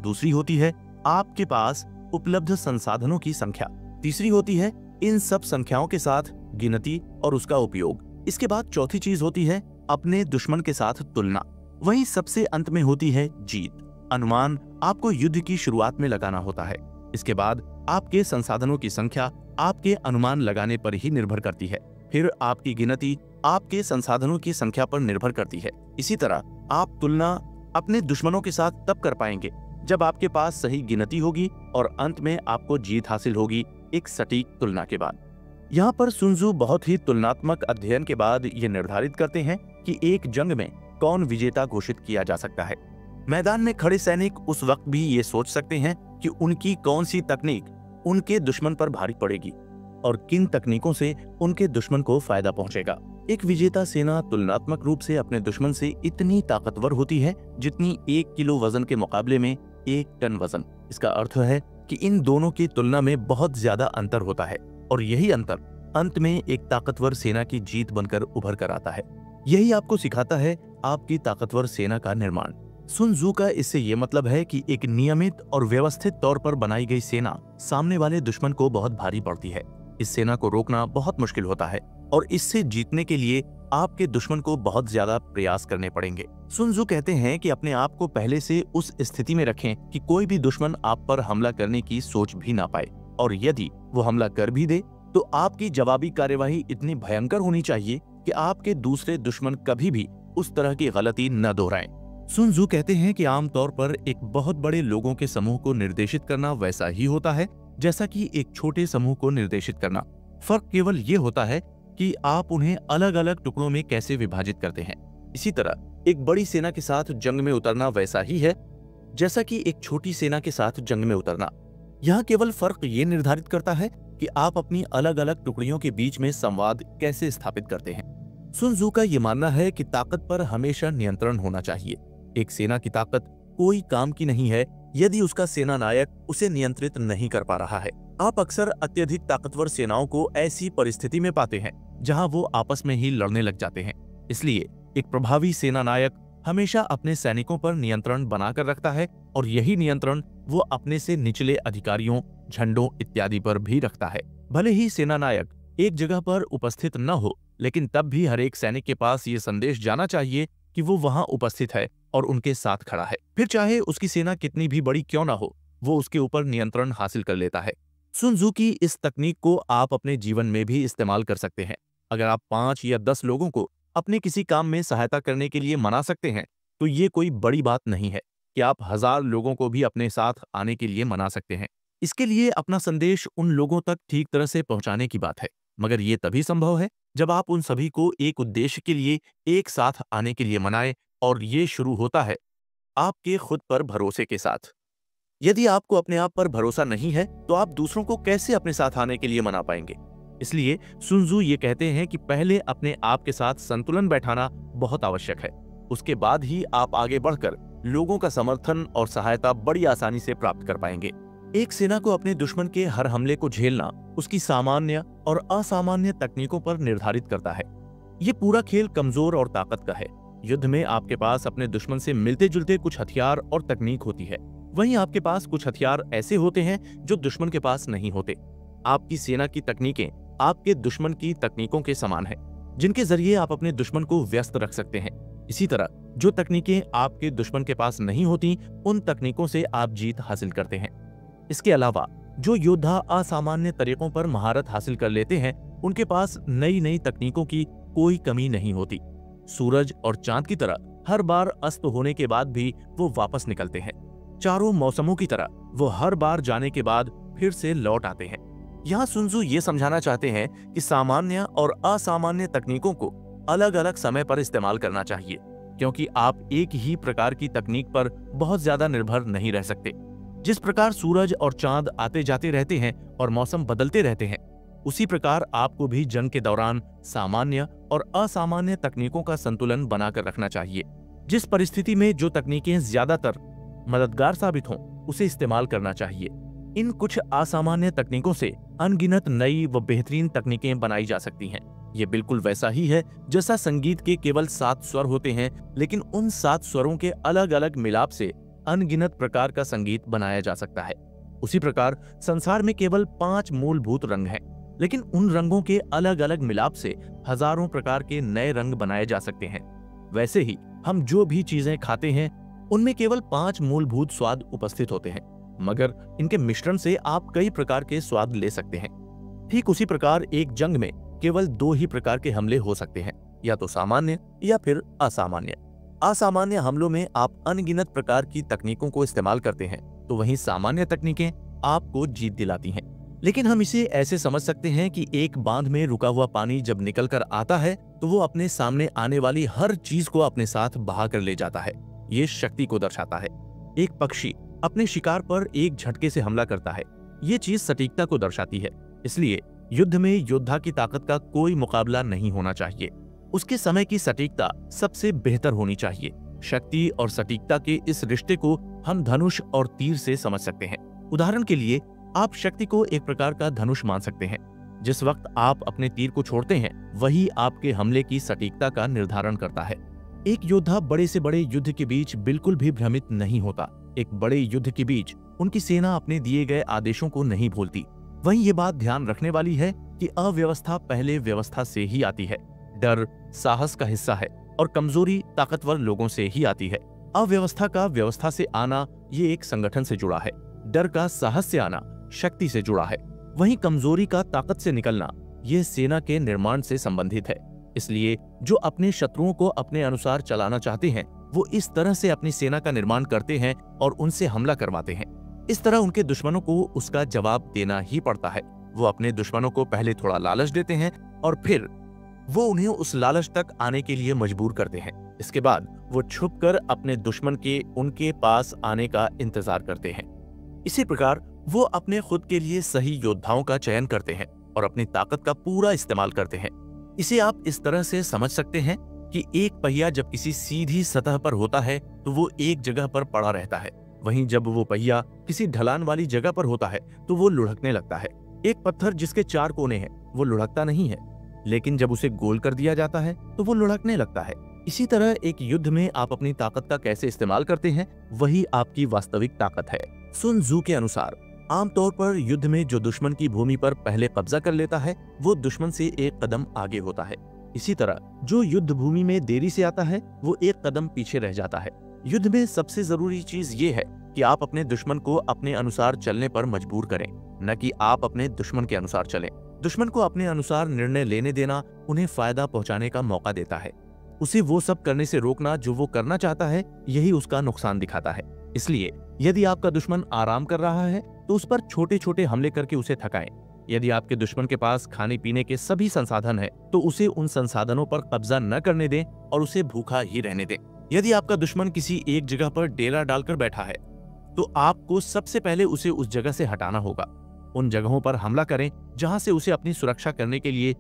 दूसरी होती है आपके पास उपलब्ध संसाधनों की संख्या, तीसरी होती है इन सब संख्याओं के साथ गिनती और उसका उपयोग। इसके बाद चौथी चीज होती है अपने दुश्मन के साथ तुलना। वहीं सबसे अंत में होती है जीत। अनुमान आपको युद्ध की शुरुआत में लगाना होता है। इसके बाद आपके संसाधनों की संख्या आपके अनुमान लगाने पर ही निर्भर करती है। फिर आपकी गिनती आपके संसाधनों की संख्या पर निर्भर करती है। इसी तरह आप तुलना अपने दुश्मनों के साथ तब कर पाएंगे जब आपके पास सही गिनती होगी और अंत में आपको जीत हासिल होगी एक सटीक तुलना के बाद। यहाँ पर सुन त्जू बहुत ही तुलनात्मक अध्ययन के बाद ये निर्धारित करते हैं कि एक जंग में कौन विजेता घोषित किया जा सकता है। मैदान में खड़े सैनिक उस वक्त भी ये सोच सकते हैं कि उनकी कौन सी तकनीक उनके दुश्मन पर भारी पड़ेगी और किन तकनीकों से उनके दुश्मन को फायदा पहुंचेगा। एक विजेता सेना तुलनात्मक रूप से अपने दुश्मन से इतनी ताकतवर होती है जितनी 1 किलो वजन के मुकाबले में 1 टन वजन। इसका अर्थ है कि इन दोनों की तुलना में बहुत ज्यादा अंतर होता है और यही अंतर अंत में एक ताकतवर सेना की जीत बनकर उभर कर आता है। यही आपको सिखाता है आपकी ताकतवर सेना का निर्माण। सुन त्सू का इससे ये मतलब है कि एक नियमित और व्यवस्थित तौर पर बनाई गई सेना सामने वाले दुश्मन को बहुत भारी पड़ती है। इस सेना को रोकना बहुत मुश्किल होता है और इससे जीतने के लिए आपके दुश्मन को बहुत ज्यादा प्रयास करने पड़ेंगे। सुन त्सू कहते हैं कि अपने आप को पहले से उस स्थिति में रखें कि कोई भी दुश्मन आप पर हमला करने की सोच भी ना पाए, और यदि वो हमला कर भी दे तो आपकी जवाबी कार्यवाही इतनी भयंकर होनी चाहिए कि आपके दूसरे दुश्मन कभी भी उस तरह की गलती न दोहराएं। सुन त्सू कहते हैं कि आमतौर पर एक बहुत बड़े लोगों के समूह को निर्देशित करना वैसा ही होता है जैसा कि एक छोटे समूह को निर्देशित करना। फर्क केवल ये होता है कि आप उन्हें अलग अलग टुकड़ों में कैसे विभाजित करते हैं। इसी तरह एक बड़ी सेना के साथ जंग में उतरना वैसा ही है जैसा कि एक छोटी सेना के साथ जंग में उतरना। यहाँ केवल फर्क ये निर्धारित करता है कि आप अपनी अलग अलग टुकड़ियों के बीच में संवाद कैसे स्थापित करते हैं। सुन त्सू का ये मानना है कि ताकत पर हमेशा नियंत्रण होना चाहिए। एक सेना की ताकत कोई काम की नहीं है यदि उसका सेना नायक उसे नियंत्रित नहीं कर पा रहा है। आप अक्सर अत्यधिक ताकतवर सेनाओं को ऐसी परिस्थिति में पाते हैं जहां वो आपस में ही लड़ने लग जाते हैं। इसलिए एक प्रभावी सेना नायक हमेशा अपने सैनिकों पर नियंत्रण बनाकर रखता है और यही नियंत्रण वो अपने से निचले अधिकारियों, झंडों इत्यादि पर भी रखता है। भले ही सेना नायक एक जगह पर उपस्थित न हो, लेकिन तब भी हर एक सैनिक के पास ये संदेश जाना चाहिए कि वो वहां उपस्थित है और उनके साथ खड़ा है। फिर चाहे उसकी सेना कितनी भी बड़ी क्यों ना हो, वो उसके ऊपर नियंत्रण हासिल कर लेता है। सुन त्सू की इस तकनीक को आप अपने जीवन में भी इस्तेमाल कर सकते हैं। अगर आप 5 या 10 लोगों को अपने किसी काम में सहायता करने के लिए मना सकते हैं तो ये कोई बड़ी बात नहीं है कि आप 1000 लोगों को भी अपने साथ आने के लिए मना सकते हैं। इसके लिए अपना संदेश उन लोगों तक ठीक तरह से पहुंचाने की बात है, मगर ये तभी संभव है जब आप उन सभी को एक उद्देश्य के लिए एक साथ आने के लिए मनाएं, और ये शुरू होता है आपके खुद पर भरोसे के साथ। यदि आपको अपने आप पर भरोसा नहीं है तो आप दूसरों को कैसे अपने साथ आने के लिए मना पाएंगे। इसलिए सुन त्सू ये कहते हैं कि पहले अपने आप के साथ संतुलन बैठाना बहुत आवश्यक है। उसके बाद ही आप आगे बढ़कर लोगों का समर्थन और सहायता बड़ी आसानी से प्राप्त कर पाएंगे। एक सेना को अपने दुश्मन के हर हमले को झेलना उसकी सामान्य और असामान्य तकनीकों पर निर्धारित करता है। ये पूरा खेल कमजोर और ताकत का है। युद्ध में आपके पास अपने दुश्मन से मिलते जुलते कुछ हथियार और तकनीक होती है, वहीं आपके पास कुछ हथियार ऐसे होते हैं जो दुश्मन के पास नहीं होते। आपकी सेना की तकनीकें आपके दुश्मन की तकनीकों के समान है, जिनके जरिए आप अपने दुश्मन को व्यस्त रख सकते हैं। इसी तरह जो तकनीकें आपके दुश्मन के पास नहीं होती, उन तकनीकों से आप जीत हासिल करते हैं। इसके अलावा जो योद्धा असामान्य तरीकों पर महारत हासिल कर लेते हैं, उनके पास नई नई तकनीकों की कोई कमी नहीं होती। सूरज और चांद की तरह हर बार अस्त होने के बाद भी वो वापस निकलते हैं। चारों मौसमों की तरह वो हर बार जाने के बाद फिर से लौट आते हैं। यहाँ सुन त्सू ये समझाना चाहते हैं कि सामान्य और असामान्य तकनीकों को अलग अलग समय पर इस्तेमाल करना चाहिए, क्योंकि आप एक ही प्रकार की तकनीक पर बहुत ज्यादा निर्भर नहीं रह सकते। जिस प्रकार सूरज और चांद आते जाते रहते हैं और मौसम बदलते रहते हैं, उसी प्रकार आपको भी जंग के दौरान सामान्य और असामान्य तकनीकों का संतुलन बनाकर रखना चाहिए। जिस परिस्थिति में जो तकनीकें ज्यादातर मददगार साबित हों, उसे इस्तेमाल करना चाहिए। इन कुछ असामान्य तकनीकों से अनगिनत नई व बेहतरीन तकनीकें बनाई जा सकती हैं। ये बिल्कुल वैसा ही है जैसा संगीत के केवल 7 स्वर होते हैं, लेकिन उन 7 स्वरों के अलग अलग मिलाप से अनगिनत प्रकार का संगीत बनाया जा सकता है। उसी प्रकार संसार में केवल 5 मूलभूत रंग हैं, लेकिन उन रंगों के अलग अलग मिलाप से हजारों प्रकार के नए रंग बनाए जा सकते हैं। वैसे ही हम जो भी चीजें खाते हैं, उनमें केवल 5 मूलभूत स्वाद उपस्थित होते हैं, मगर इनके मिश्रण से आप कई प्रकार के स्वाद ले सकते हैं। ठीक उसी प्रकार एक जंग में केवल 2 ही प्रकार के हमले हो सकते हैं, या तो सामान्य या फिर असामान्य। असामान्य हमलों में आप अनगिनत प्रकार की तकनीकों को इस्तेमाल करते हैं, तो वहीं सामान्य तकनीकें आपको जीत दिलाती हैं। लेकिन हम इसे ऐसे समझ सकते हैं कि एक बांध में रुका हुआ पानी जब निकल कर आता है तो वो अपने सामने आने वाली हर चीज को अपने साथ बहा कर ले जाता है। ये शक्ति को दर्शाता है। एक पक्षी अपने शिकार पर एक झटके से हमला करता है, ये चीज सटीकता को दर्शाती है। इसलिए युद्ध में योद्धा की ताकत का कोई मुकाबला नहीं होना चाहिए, उसके समय की सटीकता सबसे बेहतर होनी चाहिए। शक्ति और सटीकता के इस रिश्ते को हम धनुष और तीर से समझ सकते हैं। उदाहरण के लिए आप शक्ति को एक प्रकार का धनुष मान सकते हैं। जिस वक्त आप अपने तीर को छोड़ते हैं वही आपके हमले की सटीकता का निर्धारण करता है। एक योद्धा बड़े से बड़े युद्ध के बीच बिल्कुल भी भ्रमित नहीं होता। एक बड़े युद्ध के बीच उनकी सेना अपने दिए गए आदेशों को नहीं भूलती। वहीं ये बात ध्यान रखने वाली है कि अव्यवस्था पहले व्यवस्था से ही आती है। डर साहस का हिस्सा है और कमजोरी ताकतवर लोगों से ही आती है। अव्यवस्था का व्यवस्था से आना ये एक संगठन से जुड़ा है। डर का साहस से आना शक्ति से जुड़ा है। वहीं कमजोरी का ताकत से निकलना यह सेना के निर्माण से संबंधित है। इसलिए जो अपने शत्रुओं को अपने अनुसार चलाना चाहते हैं वो इस तरह से अपनी सेना का निर्माण करते हैं और उनसे हमला करवाते हैं। इस तरह उनके दुश्मनों को उसका जवाब देना ही पड़ता है। वो अपने दुश्मनों को पहले थोड़ा लालच देते हैं और फिर वो उन्हें उस लालच तक आने के लिए मजबूर करते हैं। इसके बाद वो छुपकर अपने दुश्मन के उनके पास आने का इंतजार करते हैं। इसी प्रकार वो अपने खुद के लिए सही योद्धाओं का चयन करते हैं और अपनी ताकत का पूरा इस्तेमाल करते हैं। इसे आप इस तरह से समझ सकते हैं कि एक पहिया जब किसी सीधी सतह पर होता है तो वो एक जगह पर पड़ा रहता है, वहीं जब वो पहिया किसी ढलान वाली जगह पर होता है तो वो लुढ़कने लगता है। एक पत्थर जिसके 4 कोने हैं वो लुढ़कता नहीं है, लेकिन जब उसे गोल कर दिया जाता है तो वो लुढ़कने लगता है। इसी तरह एक युद्ध में आप अपनी ताकत का कैसे इस्तेमाल करते हैं वही आपकी वास्तविक ताकत है। सुन त्सू के अनुसार आमतौर पर युद्ध में जो दुश्मन की भूमि पर पहले कब्जा कर लेता है वो दुश्मन से एक कदम आगे होता है। इसी तरह जो युद्ध भूमि में देरी से आता है वो एक कदम पीछे रह जाता है। युद्ध में सबसे जरूरी चीज ये है कि आप अपने दुश्मन को अपने अनुसार चलने पर मजबूर करें, न कि आप अपने दुश्मन के अनुसार चलें। दुश्मन को अपने अनुसार निर्णय लेने देना उन्हें फायदा पहुंचाने का मौका देता है। उसे वो सब करने से रोकना जो वो करना चाहता है, यही उसका नुकसान दिखाता है। इसलिए यदि आपका दुश्मन आराम कर रहा है तो उस पर छोटे छोटे हमले करके उसे थकाएं। यदि आपके दुश्मन के पास खाने पीने के सभी संसाधन है तो उसे उन संसाधनों पर कब्जा न करने दें और उसे भूखा ही रहने दें। यदि आपका दुश्मन किसी एक जगह पर डेरा डालकर बैठा है तो आपको सबसे पहले उसे उस जगह से हटाना होगा। उन जगहों पर हमला करें जहां से उसे अपनी सुरक्षा करने के लिए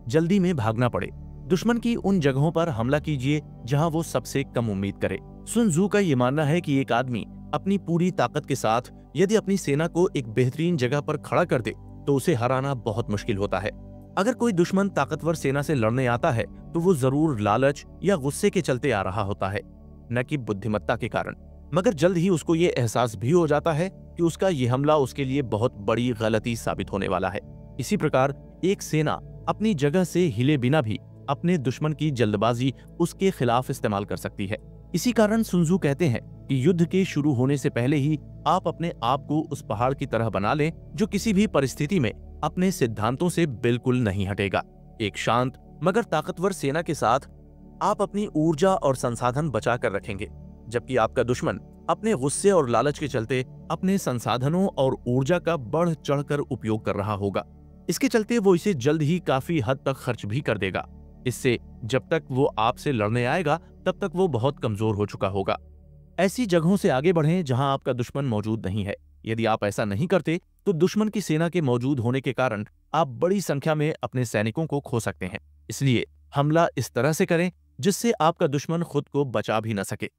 जल्दी में भागना पड़े। दुश्मन की उन जगहों पर हमला कीजिए जहां वो सबसे कम उम्मीद करे। सुन त्सू का ये मानना है कि एक आदमी अपनी पूरी ताकत के साथ यदि अपनी सेना को एक बेहतरीन जगह पर खड़ा कर दे तो उसे हराना बहुत मुश्किल होता है। अगर कोई दुश्मन ताकतवर सेना से लड़ने आता है तो वो जरूर लालच या गुस्से के चलते आ रहा होता है, न कि बुद्धिमत्ता के कारण। मगर जल्द ही उसको ये एहसास भी हो जाता है कि उसका ये हमला उसके लिए बहुत बड़ी गलती साबित होने वाला है। इसी प्रकार एक सेना अपनी जगह से हिले बिना भी अपने दुश्मन की जल्दबाजी उसके खिलाफ इस्तेमाल कर सकती है। इसी कारण सुन त्सू कहते हैं कि युद्ध के शुरू होने से पहले ही आप अपने आप को उस पहाड़ की तरह बना लें जो किसी भी परिस्थिति में अपने सिद्धांतों से बिल्कुल नहीं हटेगा। एक शांत मगर ताकतवर सेना के साथ आप अपनी ऊर्जा और संसाधन बचा कर रखेंगे, जबकि आपका दुश्मन अपने गुस्से और लालच के चलते अपने संसाधनों और ऊर्जा का बढ़ चढ़कर उपयोग कर रहा होगा। इसके चलते वो इसे जल्द ही काफी हद तक खर्च भी कर देगा। इससे जब तक वो आपसे लड़ने आएगा तब तक वो बहुत कमजोर हो चुका होगा। ऐसी जगहों से आगे बढ़ें जहां आपका दुश्मन मौजूद नहीं है। यदि आप ऐसा नहीं करते तो दुश्मन की सेना के मौजूद होने के कारण आप बड़ी संख्या में अपने सैनिकों को खो सकते हैं। इसलिए हमला इस तरह से करें जिससे आपका दुश्मन खुद को बचा भी न सके,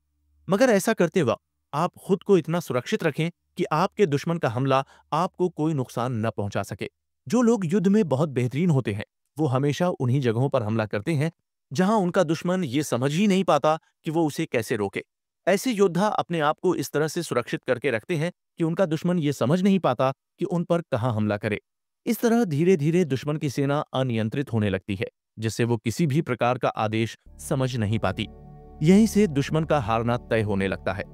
मगर ऐसा करते वक्त आप खुद को इतना सुरक्षित रखें कि आपके दुश्मन का हमला आपको कोई नुकसान न पहुंचा सके। जो लोग युद्ध में बहुत बेहतरीन होते हैं वो हमेशा उन्हीं जगहों पर हमला करते हैं जहां उनका दुश्मन ये समझ ही नहीं पाता कि वो उसे कैसे रोके। ऐसे योद्धा अपने आप को इस तरह से सुरक्षित करके रखते हैं कि उनका दुश्मन ये समझ नहीं पाता कि उन पर कहां हमला करे। इस तरह धीरे धीरे दुश्मन की सेना अनियंत्रित होने लगती है, जिससे वो किसी भी प्रकार का आदेश समझ नहीं पाती। यहीं से दुश्मन का हारना तय होने लगता है।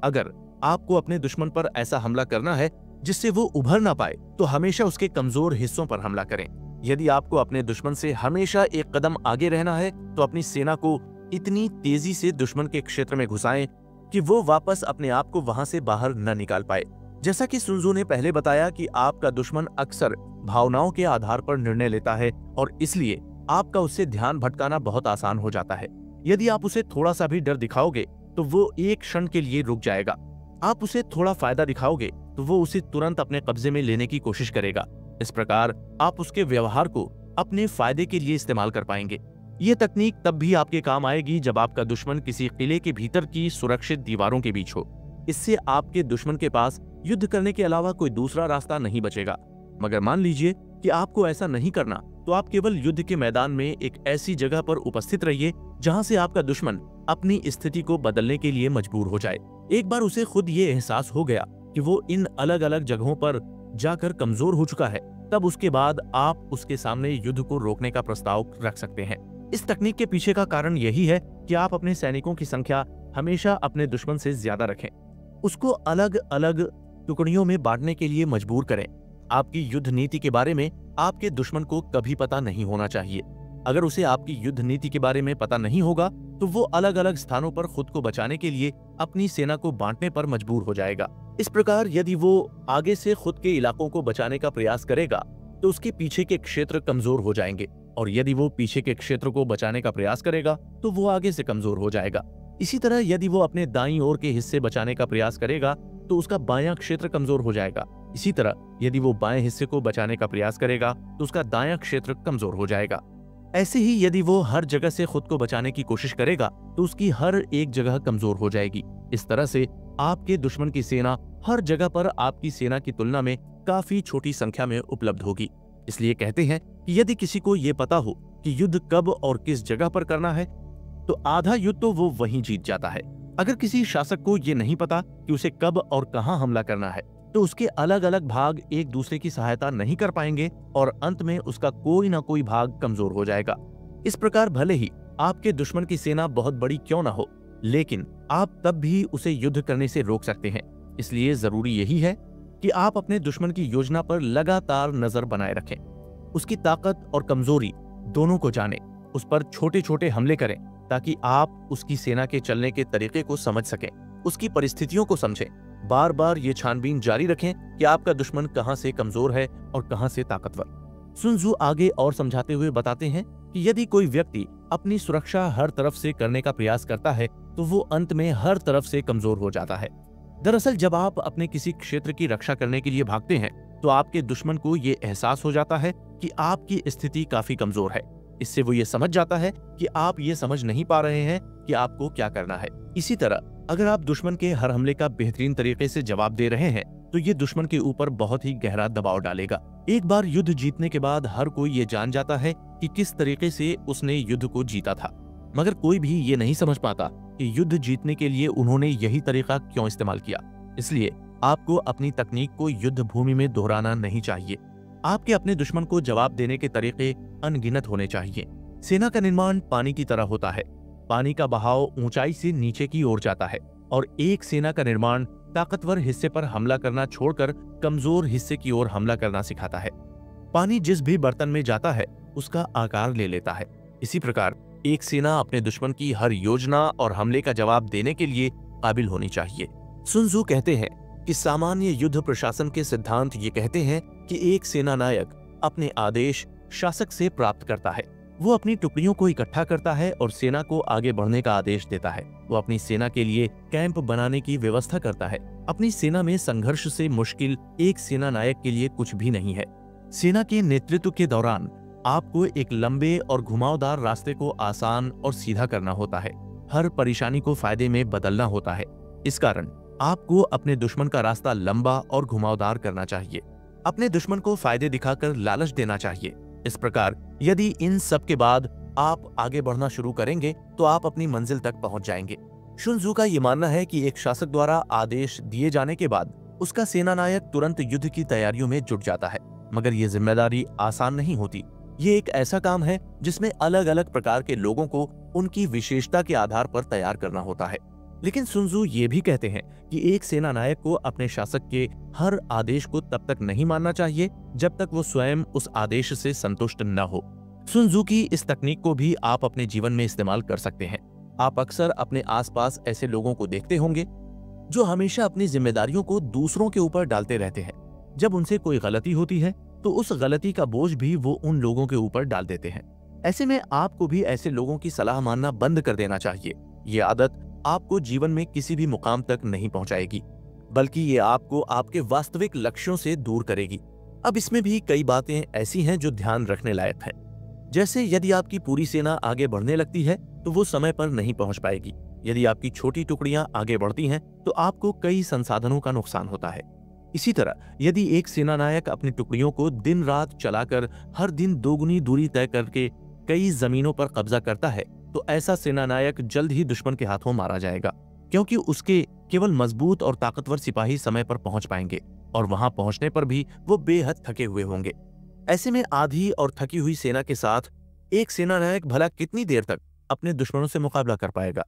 अगर आपको अपने दुश्मन पर ऐसा हमला करना है जिससे वो उभर ना पाए तो हमेशा उसके कमजोर हिस्सों पर हमला करें। यदि आपको अपने दुश्मन से हमेशा एक कदम आगे रहना है तो अपनी सेना को इतनी तेजी से दुश्मन के क्षेत्र में घुसाएं कि वो वापस अपने आप को वहां से बाहर न निकाल पाए। जैसा कि सुन त्सू ने पहले बताया कि आपका दुश्मन अक्सर भावनाओं के आधार पर निर्णय लेता है और इसलिए आपका उससे ध्यान भटकाना बहुत आसान हो जाता है। यदि आप उसे थोड़ा सा भी डर दिखाओगे तो वो एक क्षण के लिए रुक जाएगा। आप उसे थोड़ा फायदा दिखाओगे तो वो उसे तुरंत अपने कब्जे में लेने की कोशिश करेगा। इस प्रकार आप उसके व्यवहार को अपने फायदे के लिए इस्तेमाल कर पाएंगे। ये तकनीक तब भी आपके काम आएगी जब आपका दुश्मन किसी किले के भीतर की सुरक्षित दीवारों के बीच हो। इससे आपके दुश्मन के पास युद्ध करने के अलावा कोई दूसरा रास्ता नहीं बचेगा। मगर मान लीजिए कि आपको ऐसा नहीं करना, तो आप केवल युद्ध के मैदान में एक ऐसी जगह पर उपस्थित रहिए जहां से आपका दुश्मन अपनी स्थिति को बदलने के लिए मजबूर हो जाए। एक बार उसे खुद ये एहसास हो गया कि वो इन अलग अलग जगहों पर जाकर कमजोर हो चुका है, तब उसके बाद आप उसके सामने युद्ध को रोकने का प्रस्ताव रख सकते हैं। इस तकनीक के पीछे का कारण यही है कि आप अपने सैनिकों की संख्या हमेशा अपने दुश्मन से ज्यादा रखें। उसको अलग अलग टुकड़ियों में बांटने के लिए मजबूर करें। आपकी युद्ध नीति के बारे में आपके दुश्मन को कभी पता नहीं होना चाहिए। अगर उसे आपकी युद्ध नीति के बारे में पता नहीं होगा तो वो अलग अलग स्थानों पर खुद को बचाने के लिए अपनी सेना को बांटने पर मजबूर हो जाएगा। इस प्रकार यदि वो आगे से खुद के इलाकों को बचाने का प्रयास करेगा तो उसके पीछे के क्षेत्र कमजोर हो जाएंगे, और यदि वो पीछे के क्षेत्र को बचाने का प्रयास करेगा तो वो आगे से कमजोर हो जाएगा। इसी तरह यदि वो अपने दाईं ओर के हिस्से बचाने का प्रयास करेगा तो उसका बायां क्षेत्र कमजोर हो जाएगा। इसी तरह यदि वो बाएं हिस्से को बचाने का प्रयास करेगा तो उसका दायां क्षेत्र कमजोर हो जाएगा। ऐसे ही यदि वो हर जगह से खुद को बचाने की कोशिश करेगा तो उसकी हर एक जगह कमजोर हो जाएगी। इस तरह से आपके दुश्मन की सेना हर जगह पर आपकी सेना की तुलना में काफी छोटी संख्या में उपलब्ध होगी। इसलिए कहते हैं कि यदि किसी को ये पता हो कि युद्ध कब और किस जगह पर करना है तो आधा युद्ध तो वो वहीं जीत जाता है। अगर किसी शासक को ये नहीं पता कि उसे कब और कहां हमला करना है तो उसके अलग अलग भाग एक दूसरे की सहायता नहीं कर पाएंगे और अंत में उसका कोई ना कोई भाग कमजोर हो जाएगा। इस प्रकार भले ही आपके दुश्मन की सेना बहुत बड़ी क्यों ना हो, लेकिन आप तब भी उसे युद्ध करने से रोक सकते हैं। इसलिए जरूरी यही है कि आप अपने दुश्मन की योजना पर लगातार नजर बनाए रखें, उसकी ताकत और कमजोरी दोनों को जानें, उस पर छोटे छोटे हमले करें ताकि आप उसकी सेना के चलने के तरीके को समझ सकें, उसकी परिस्थितियों को समझें। बार बार ये छानबीन जारी रखें कि आपका दुश्मन कहां से कमजोर है और कहां से ताकतवर। सुन त्सू आगे और समझाते हुए बताते हैं कि यदि कोई व्यक्ति अपनी सुरक्षा हर तरफ से करने का प्रयास करता है तो वो अंत में हर तरफ से कमजोर हो जाता है। दरअसल जब आप अपने किसी क्षेत्र की रक्षा करने के लिए भागते हैं तो आपके दुश्मन को ये एहसास हो जाता है कि आपकी स्थिति काफी कमजोर है। इससे वो ये समझ जाता है कि आप ये समझ नहीं पा रहे हैं कि आपको क्या करना है। इसी तरह अगर आप दुश्मन के हर हमले का बेहतरीन तरीके से जवाब दे रहे हैं तो ये दुश्मन के ऊपर बहुत ही गहरा दबाव डालेगा। एक बार युद्ध जीतने के बाद हर कोई ये जान जाता है कि किस तरीके से उसने युद्ध को जीता था, मगर कोई भी ये नहीं समझ पाता कि युद्ध जीतने के लिए उन्होंने यही तरीका क्यों इस्तेमाल किया। इसलिए आपको अपनी तकनीक को युद्ध भूमि में दोहराना नहीं चाहिए। आपके अपने दुश्मन को जवाब देने के तरीके अनगिनत होने चाहिए। सेना का निर्माण पानी की तरह होता है। पानी का बहाव ऊंचाई से नीचे की ओर जाता है और एक सेना का निर्माण ताकतवर हिस्से पर हमला करना छोड़कर कमजोर हिस्से की ओर हमला करना सिखाता है। पानी जिस भी बर्तन में जाता है उसका आकार ले लेता है। इसी प्रकार एक सेना अपने दुश्मन की हर योजना और हमले का जवाब देने के लिए काबिल होनी चाहिए। सुन त्सू कहते हैं कि सामान्य युद्ध प्रशासन के सिद्धांत ये कहते हैं कि एक सेना नायक अपने आदेश शासक से प्राप्त करता है। वो अपनी टुकड़ियों को इकट्ठा करता है और सेना को आगे बढ़ने का आदेश देता है। वो अपनी सेना के लिए कैंप बनाने की व्यवस्था करता है। अपनी सेना में संघर्ष से मुश्किल एक सेना नायक के लिए कुछ भी नहीं है। सेना के नेतृत्व के दौरान आपको एक लंबे और घुमावदार रास्ते को आसान और सीधा करना होता है। हर परेशानी को फायदे में बदलना होता है। इस कारण आपको अपने दुश्मन का रास्ता लंबा और घुमावदार करना चाहिए। अपने दुश्मन को फायदे दिखाकर लालच देना चाहिए। इस प्रकार यदि इन सब के बाद आप आगे बढ़ना शुरू करेंगे तो आप अपनी मंजिल तक पहुंच जाएंगे। सुन त्सू का ये मानना है कि एक शासक द्वारा आदेश दिए जाने के बाद उसका सेनानायक तुरंत युद्ध की तैयारियों में जुट जाता है, मगर ये जिम्मेदारी आसान नहीं होती। ये एक ऐसा काम है जिसमें अलग अलग प्रकार के लोगों को उनकी विशेषता के आधार पर तैयार करना होता है। लेकिन सुन त्सू ये भी कहते हैं कि एक सेना नायक को अपने शासक के हर आदेश को तब तक नहीं मानना चाहिए जब तक वो स्वयं उस आदेश से संतुष्ट न हो। सुन त्सू की इस तकनीक को भी आप अपने जीवन में इस्तेमाल कर सकते हैं। आप अक्सर अपने आसपास ऐसे लोगों को देखते होंगे जो हमेशा अपनी जिम्मेदारियों को दूसरों के ऊपर डालते रहते हैं। जब उनसे कोई गलती होती है तो उस गलती का बोझ भी वो उन लोगों के ऊपर डाल देते हैं। ऐसे में आपको भी ऐसे लोगों की सलाह मानना बंद कर देना चाहिए। ये आदत आपको जीवन में किसी भी मुकाम तक नहीं पहुंचाएगी, बल्कि ये आपको आपके वास्तविक लक्ष्यों से दूर करेगी। अब इसमें भी कई बातें ऐसी हैं जो ध्यान रखने लायक है। जैसे यदि आपकी पूरी सेना आगे बढ़ने लगती है तो वो समय पर नहीं पहुंच पाएगी। यदि आपकी छोटी टुकड़ियां आगे बढ़ती हैं तो आपको कई संसाधनों का नुकसान होता है। इसी तरह यदि एक सेनानायक अपनी टुकड़ियों को दिन रात चलाकर हर दिन दोगुनी दूरी तय करके कई जमीनों पर कब्जा करता है तो ऐसा सेनानायक जल्द ही दुश्मन के हाथों मारा जाएगा, क्योंकि उसके केवल मजबूत और ताकतवर सिपाही समय पर पहुंच पाएंगे और वहां पहुंचने पर भी वो बेहद थके हुए होंगे। ऐसे में आधी और थकी हुई सेना के साथ एक सेनानायक भला कितनी देर तक अपने दुश्मनों से मुकाबला कर पाएगा?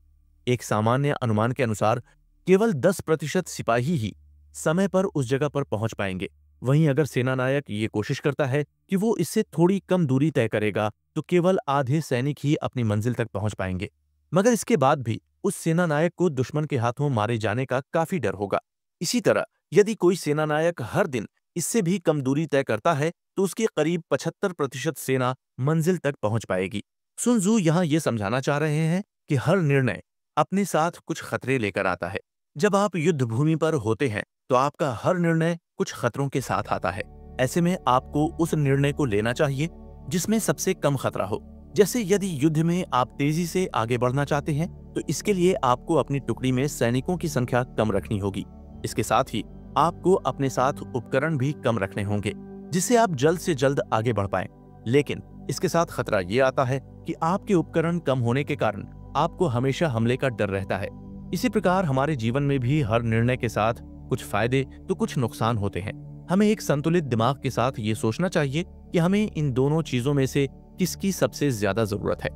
एक सामान्य अनुमान के अनुसार केवल 10% सिपाही ही समय पर उस जगह पर पहुंच पाएंगे। वहीं अगर सेनानायक ये कोशिश करता है कि वो इससे थोड़ी कम दूरी तय करेगा तो केवल आधे सैनिक ही अपनी मंजिल तक पहुंच पाएंगे। मगर इसके बाद भी उस सेनानायक को दुश्मन के हाथों मारे जाने का काफी डर होगा। इसी तरह यदि कोई सेनानायक हर दिन इससे भी कम दूरी तय करता है तो उसकी करीब 75% सेना मंजिल तक पहुंच पाएगी। सुन त्सू यहाँ ये समझाना चाह रहे हैं कि हर निर्णय अपने साथ कुछ खतरे लेकर आता है। जब आप युद्ध भूमि पर होते हैं तो आपका हर निर्णय कुछ खतरों के साथ आता है। ऐसे में आपको उस निर्णय को लेना चाहिए जिसमें सबसे कम खतरा हो। जैसे यदि युद्ध में आप तेजी से आगे बढ़ना चाहते हैं तो इसके लिए आपको अपनी टुकड़ी में सैनिकों की संख्या कम रखनी होगी। इसके साथ ही आपको अपने साथ उपकरण भी कम रखने होंगे जिससे आप जल्द से जल्द आगे बढ़ पाएं। लेकिन इसके साथ खतरा ये आता है कि आपके उपकरण कम होने के कारण आपको हमेशा हमले का डर रहता है। इसी प्रकार हमारे जीवन में भी हर निर्णय के साथ कुछ फायदे तो कुछ नुकसान होते हैं। हमें एक संतुलित दिमाग के साथ ये सोचना चाहिए कि हमें इन दोनों चीजों में से किसकी सबसे ज्यादा जरूरत है।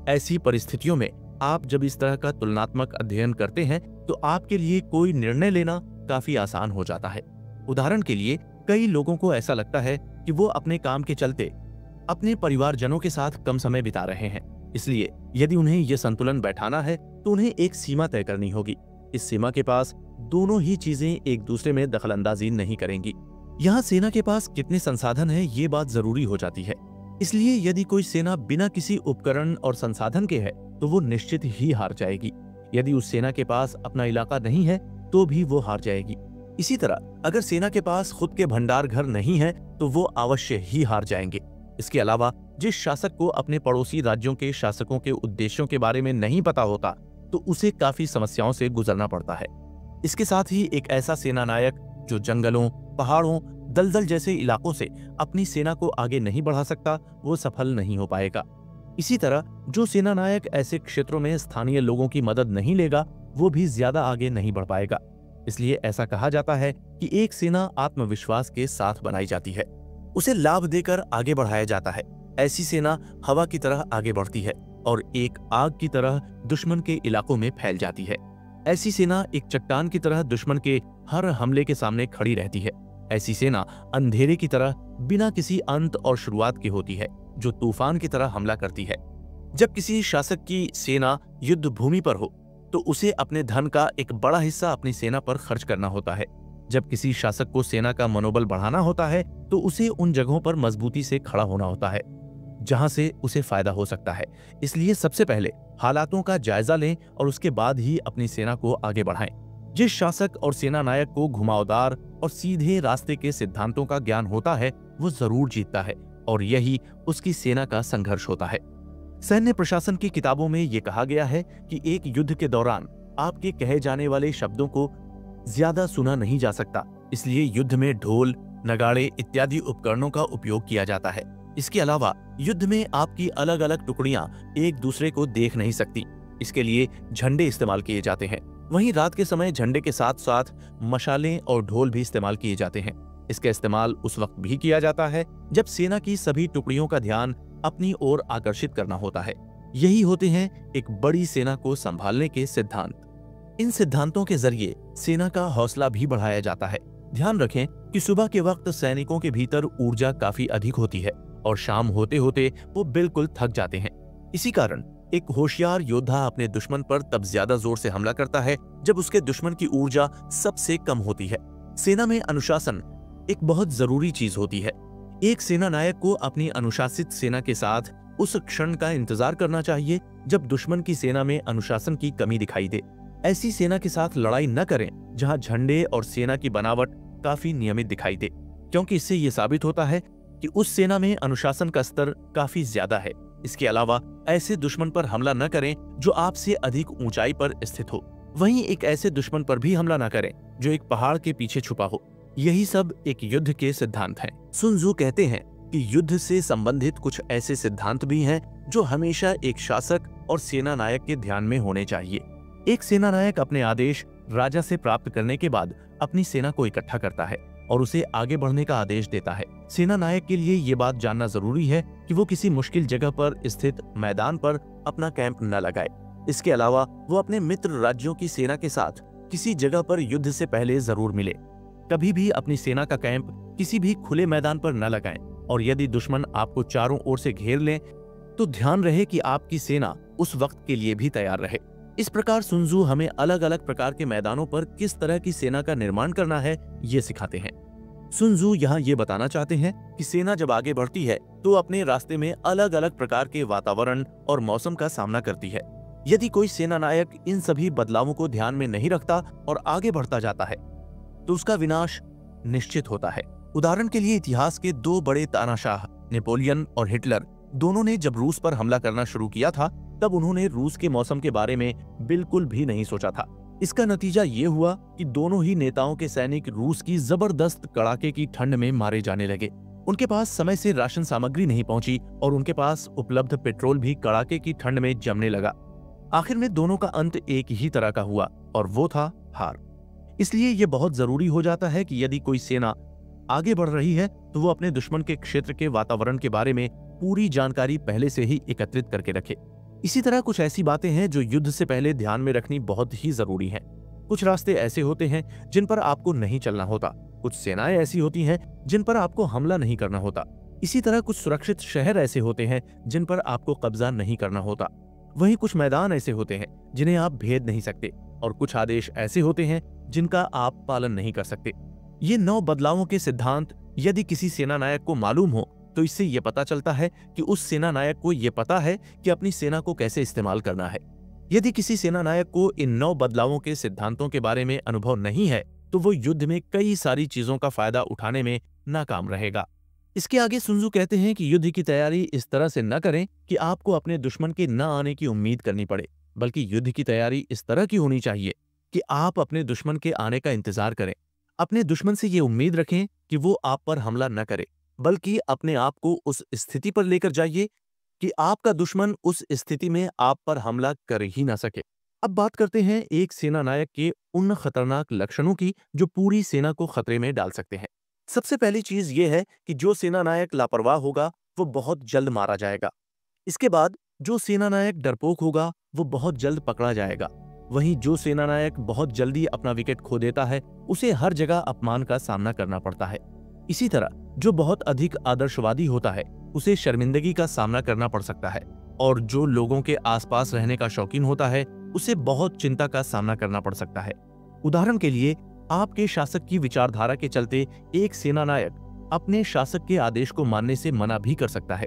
ऐसी परिस्थितियों में आप जब इस तरह का तुलनात्मक अध्ययन करते हैं तो आपके लिए कोई निर्णय लेना काफी आसान हो जाता है। उदाहरण के लिए कई लोगों को ऐसा लगता है कि वो अपने काम के चलते अपने परिवारजनों के साथ कम समय बिता रहे हैं। इसलिए यदि उन्हें यह संतुलन बैठाना है तो उन्हें एक सीमा तय करनी होगी। इस सीमा के पास दोनों ही चीजें एक दूसरे में दखलंदाजी नहीं करेंगी। यहाँ सेना के पास कितने संसाधन है ये बात जरूरी हो जाती है। इसलिए यदि कोई सेना बिना किसी उपकरण और संसाधन के है तो वो निश्चित ही हार जाएगी। यदि उस सेना के पास अपना इलाका नहीं है तो भी वो हार जाएगी। इसी तरह अगर सेना के पास खुद के भंडार घर नहीं है तो वो अवश्य ही हार जाएंगे। इसके अलावा जिस शासक को अपने पड़ोसी राज्यों के शासकों के उद्देश्यों के बारे में नहीं पता होता तो उसे काफी समस्याओं से गुजरना पड़ता है। इसके साथ ही एक ऐसा सेनानायक जो जंगलों, पहाड़ों, दलदल जैसे इलाकों से अपनी सेना को आगे नहीं बढ़ा सकता वो सफल नहीं हो पाएगा। इसी तरह जो सेनानायक ऐसे क्षेत्रों में स्थानीय लोगों की मदद नहीं लेगा वो भी ज्यादा आगे नहीं बढ़ पाएगा। इसलिए ऐसा कहा जाता है कि एक सेना आत्मविश्वास के साथ बनाई जाती है, उसे लाभ देकर आगे बढ़ाया जाता है। ऐसी सेना हवा की तरह आगे बढ़ती है और एक आग की तरह दुश्मन के इलाकों में फैल जाती है। ऐसी सेना एक चट्टान की तरह दुश्मन के हर हमले के सामने खड़ी रहती है। ऐसी सेना अंधेरे की तरह बिना किसी अंत और शुरुआत की होती है जो तूफान की तरह हमला करती है। जब किसी शासक की सेना युद्ध भूमि पर हो तो उसे अपने धन का एक बड़ा हिस्सा अपनी सेना पर खर्च करना होता है। जब किसी शासक को सेना का मनोबल बढ़ाना होता है तो उसे उन जगहों पर मजबूती से खड़ा होना होता है जहां से उसे फायदा हो सकता है। इसलिए सबसे पहले हालातों का जायजा लें और उसके बाद ही अपनी सेना को आगे बढ़ाएं। जिस शासक और सेना नायक को घुमावदार और सीधे रास्ते के सिद्धांतों का ज्ञान होता है वो जरूर जीतता है और यही उसकी सेना का संघर्ष होता है। सैन्य प्रशासन की किताबों में ये कहा गया है कि एक युद्ध के दौरान आपके कहे जाने वाले शब्दों को ज्यादा सुना नहीं जा सकता, इसलिए युद्ध में ढोल, नगाड़े इत्यादि उपकरणों का उपयोग किया जाता है। इसके अलावा युद्ध में आपकी अलग अलग टुकड़ियां एक दूसरे को देख नहीं सकती, इसके लिए झंडे इस्तेमाल किए जाते हैं। वहीं रात के समय झंडे के साथ साथ मशालें और ढोल भी इस्तेमाल किए जाते हैं। इसका इस्तेमाल उस वक्त भी किया जाता है जब सेना की सभी टुकड़ियों का ध्यान अपनी ओर आकर्षित करना होता है। यही होते हैं एक बड़ी सेना को संभालने के सिद्धांत। इन सिद्धांतों के जरिए सेना का हौसला भी बढ़ाया जाता है। ध्यान रखें कि सुबह के वक्त सैनिकों के भीतर ऊर्जा काफी अधिक होती है और शाम होते होते वो बिल्कुल थक जाते हैं। इसी कारण एक होशियार योद्धा अपने दुश्मन पर तब ज्यादा जोर से हमला करता है जब उसके दुश्मन की ऊर्जा सबसे कम होती है। सेना में अनुशासन एक बहुत जरूरी चीज होती है। एक सेना नायक को अपनी अनुशासित सेना के साथ उस क्षण का इंतजार करना चाहिए जब दुश्मन की सेना में अनुशासन की कमी दिखाई दे। ऐसी सेना के साथ लड़ाई न करें जहां झंडे और सेना की बनावट काफी नियमित दिखाई दे, क्योंकि इससे यह साबित होता है कि उस सेना में अनुशासन का स्तर काफी ज्यादा है। इसके अलावा ऐसे दुश्मन पर हमला न करें जो आपसे अधिक ऊंचाई पर स्थित हो। वहीं एक ऐसे दुश्मन पर भी हमला न करें जो एक पहाड़ के पीछे छुपा हो। यही सब एक युद्ध के सिद्धांत हैं। सुन त्सु कहते हैं कि युद्ध से संबंधित कुछ ऐसे सिद्धांत भी हैं जो हमेशा एक शासक और सेना नायक के ध्यान में होने चाहिए। एक सेना नायक अपने आदेश राजा से प्राप्त करने के बाद अपनी सेना को इकट्ठा करता है और उसे आगे बढ़ने का आदेश देता है। सेना नायक के लिए ये बात जानना जरूरी है कि वो किसी मुश्किल जगह पर स्थित मैदान पर अपना कैंप न लगाए। इसके अलावा वो अपने मित्र राज्यों की सेना के साथ किसी जगह पर युद्ध से पहले जरूर मिले। कभी भी अपनी सेना का कैंप किसी भी खुले मैदान पर न लगाएं, और यदि दुश्मन आपको चारों ओर से घेर लें तो ध्यान रहे कि आपकी सेना उस वक्त के लिए भी तैयार रहे। इस प्रकार सुन त्सु हमें अलग अलग प्रकार के मैदानों पर किस तरह की सेना का निर्माण करना है ये सिखाते हैं। सुन त्सु यहाँ ये बताना चाहते हैं कि सेना जब आगे बढ़ती है तो अपने रास्ते में अलग अलग प्रकार के वातावरण और मौसम का सामना करती है। यदि कोई सेना नायक इन सभी बदलावों को ध्यान में नहीं रखता और आगे बढ़ता जाता है तो उसका विनाश निश्चित होता है। उदाहरण के लिए इतिहास के दो बड़े तानाशाह नेपोलियन और हिटलर दोनों ने जब रूस पर हमला करना शुरू किया था तब उन्होंने रूस के मौसम के बारे में बिल्कुल भी नहीं सोचा था। इसका नतीजा ये हुआ कि दोनों ही नेताओं के सैनिक रूस की जबरदस्त कड़ाके की ठंड में मारे जाने लगे। उनके पास समय से राशन सामग्री नहीं पहुंची और उनके पास उपलब्ध पेट्रोल भी कड़ाके की ठंड में जमने लगा। आखिर में दोनों का अंत एक ही तरह का हुआ और वो था हार। इसलिए यह बहुत जरूरी हो जाता है कि यदि कोई सेना आगे बढ़ रही है तो वो अपने दुश्मन के क्षेत्र के वातावरण के बारे में पूरी जानकारी पहले से ही एकत्रित करके रखे। इसी तरह कुछ ऐसी बातें हैं जो युद्ध से पहले ध्यान में रखनी बहुत ही जरूरी हैं। कुछ रास्ते ऐसे होते हैं जिन पर आपको नहीं चलना होता। कुछ सेनाएं ऐसी होती हैं जिन पर आपको हमला नहीं करना होता। इसी तरह कुछ सुरक्षित शहर ऐसे होते हैं जिन पर आपको कब्जा नहीं करना होता। वहीं कुछ मैदान ऐसे होते हैं जिन्हें आप भेद नहीं सकते और कुछ आदेश ऐसे होते हैं जिनका आप पालन नहीं कर सकते। ये 9 बदलावों के सिद्धांत यदि किसी सेना नायक को मालूम हो तो इससे यह पता चलता है कि उस सेना नायक को यह पता है कि अपनी सेना को कैसे इस्तेमाल करना है। यदि किसी सेना नायक को इन 9 बदलावों के सिद्धांतों के बारे में अनुभव नहीं है तो वो युद्ध में कई सारी चीजों का फायदा उठाने में नाकाम रहेगा। इसके आगे सुन त्सु कहते हैं कि युद्ध की तैयारी इस तरह से न करें कि आपको अपने दुश्मन के न आने की उम्मीद करनी पड़े, बल्कि युद्ध की तैयारी इस तरह की होनी चाहिए कि आप अपने दुश्मन के आने का इंतजार करें। अपने दुश्मन से ये उम्मीद रखें कि वो आप पर हमला न करे, बल्कि अपने आप को उस स्थिति पर लेकर जाइए कि आपका दुश्मन उस स्थिति में आप पर हमला कर ही ना सके। अब बात करते हैं एक सेना नायक के उन खतरनाक लक्षणों की जो पूरी सेना को खतरे में डाल सकते हैं। सबसे पहली चीज ये है कि जो सेना नायक लापरवाह होगा वो बहुत जल्द मारा जाएगा। इसके बाद जो सेना नायक डरपोक होगा वो बहुत जल्द पकड़ा जाएगा। वहीं जो सेना नायक बहुत जल्दी अपना विकेट खो देता है उसे हर जगह अपमान का सामना करना पड़ता है। इसी तरह जो बहुत अधिक आदर्शवादी होता है उसे शर्मिंदगी का सामना करना पड़ सकता है, और जो लोगों के आसपास रहने का शौकीन होता है उसे बहुत चिंता का सामना करना पड़ सकता है। उदाहरण के लिए आपके शासक की विचारधारा के चलते एक सेना नायक अपने शासक के आदेश को मानने से मना भी कर सकता है।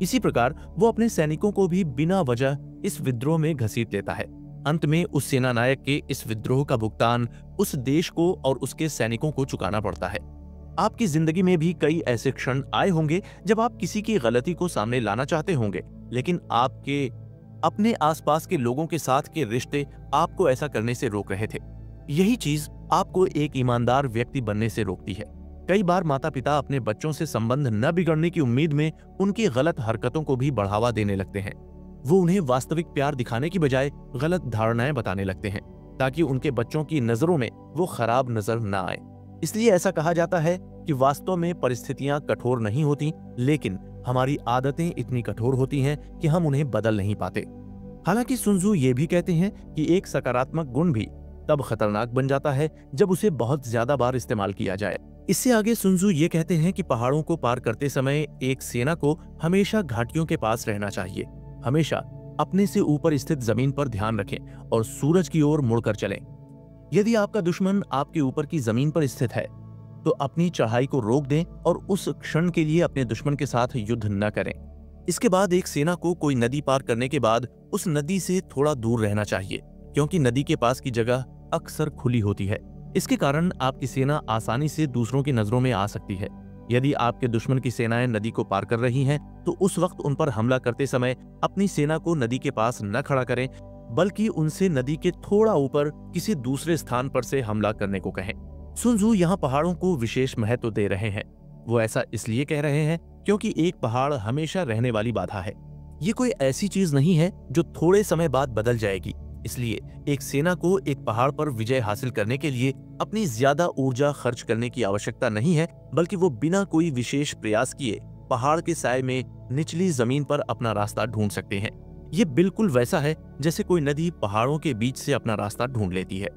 इसी प्रकार वो अपने सैनिकों को भी बिना वजह इस विद्रोह में घसीट लेता है। अंत में उस सेना नायक के इस विद्रोह का भुगतान उस देश को और उसके सैनिकों को चुकाना पड़ता है। आपकी जिंदगी में भी कई ऐसे क्षण आए होंगे जब आप किसी की गलती को सामने लाना चाहते होंगे, लेकिन आपके अपने आसपास के लोगों के साथ के रिश्ते आपको ऐसा करने से रोक रहे थे। यही चीज आपको एक ईमानदार व्यक्ति बनने से रोकती है। कई बार माता पिता अपने बच्चों से संबंध न बिगड़ने की उम्मीद में उनकी गलत हरकतों को भी बढ़ावा देने लगते हैं। वो उन्हें वास्तविक प्यार दिखाने की बजाय गलत धारणाएं बताने लगते हैं ताकि उनके बच्चों की नजरों में वो खराब नजर न आए। इसलिए ऐसा कहा जाता है कि वास्तव में परिस्थितियां कठोर नहीं होती, लेकिन हमारी आदतें इतनी कठोर होती हैं कि हम उन्हें बदल नहीं पाते। हालांकि सुन त्सु ये भी कहते हैं कि एक सकारात्मक गुण भी तब खतरनाक बन जाता है जब उसे बहुत ज्यादा बार इस्तेमाल किया जाए। इससे आगे सुन त्सु ये कहते हैं कि पहाड़ों को पार करते समय एक सेना को हमेशा घाटियों के पास रहना चाहिए। हमेशा अपने से ऊपर स्थित जमीन पर ध्यान रखें और सूरज की ओर मुड़कर चलें। यदि आपका दुश्मन आपके ऊपर की जमीन पर स्थित है तो अपनी चढ़ाई को रोक दें और उस क्षण के लिए अपने दुश्मन के साथ युद्ध न करें। इसके बाद एक सेना को कोई नदी पार करने के बाद उस नदी से थोड़ा दूर रहना चाहिए, क्योंकि नदी के पास की जगह अक्सर खुली होती है। इसके कारण आपकी सेना आसानी से दूसरों की नजरों में आ सकती है। यदि आपके दुश्मन की सेनाएं नदी को पार कर रही हैं, तो उस वक्त उन पर हमला करते समय अपनी सेना को नदी के पास न खड़ा करें, बल्कि उनसे नदी के थोड़ा ऊपर किसी दूसरे स्थान पर से हमला करने को कहें। सुन त्सु यहाँ पहाड़ों को विशेष महत्व दे रहे हैं। वो ऐसा इसलिए कह रहे हैं क्योंकि एक पहाड़ हमेशा रहने वाली बाधा है। ये कोई ऐसी चीज नहीं है जो थोड़े समय बाद बदल जाएगी। इसलिए एक सेना को एक पहाड़ पर विजय हासिल करने के लिए अपनी ज्यादा ऊर्जा खर्च करने की आवश्यकता नहीं है, बल्कि वो बिना कोई विशेष प्रयास किए पहाड़ के साए में निचली जमीन पर अपना रास्ता ढूंढ सकते हैं। ये बिल्कुल वैसा है जैसे कोई नदी पहाड़ों के बीच से अपना रास्ता ढूंढ लेती है।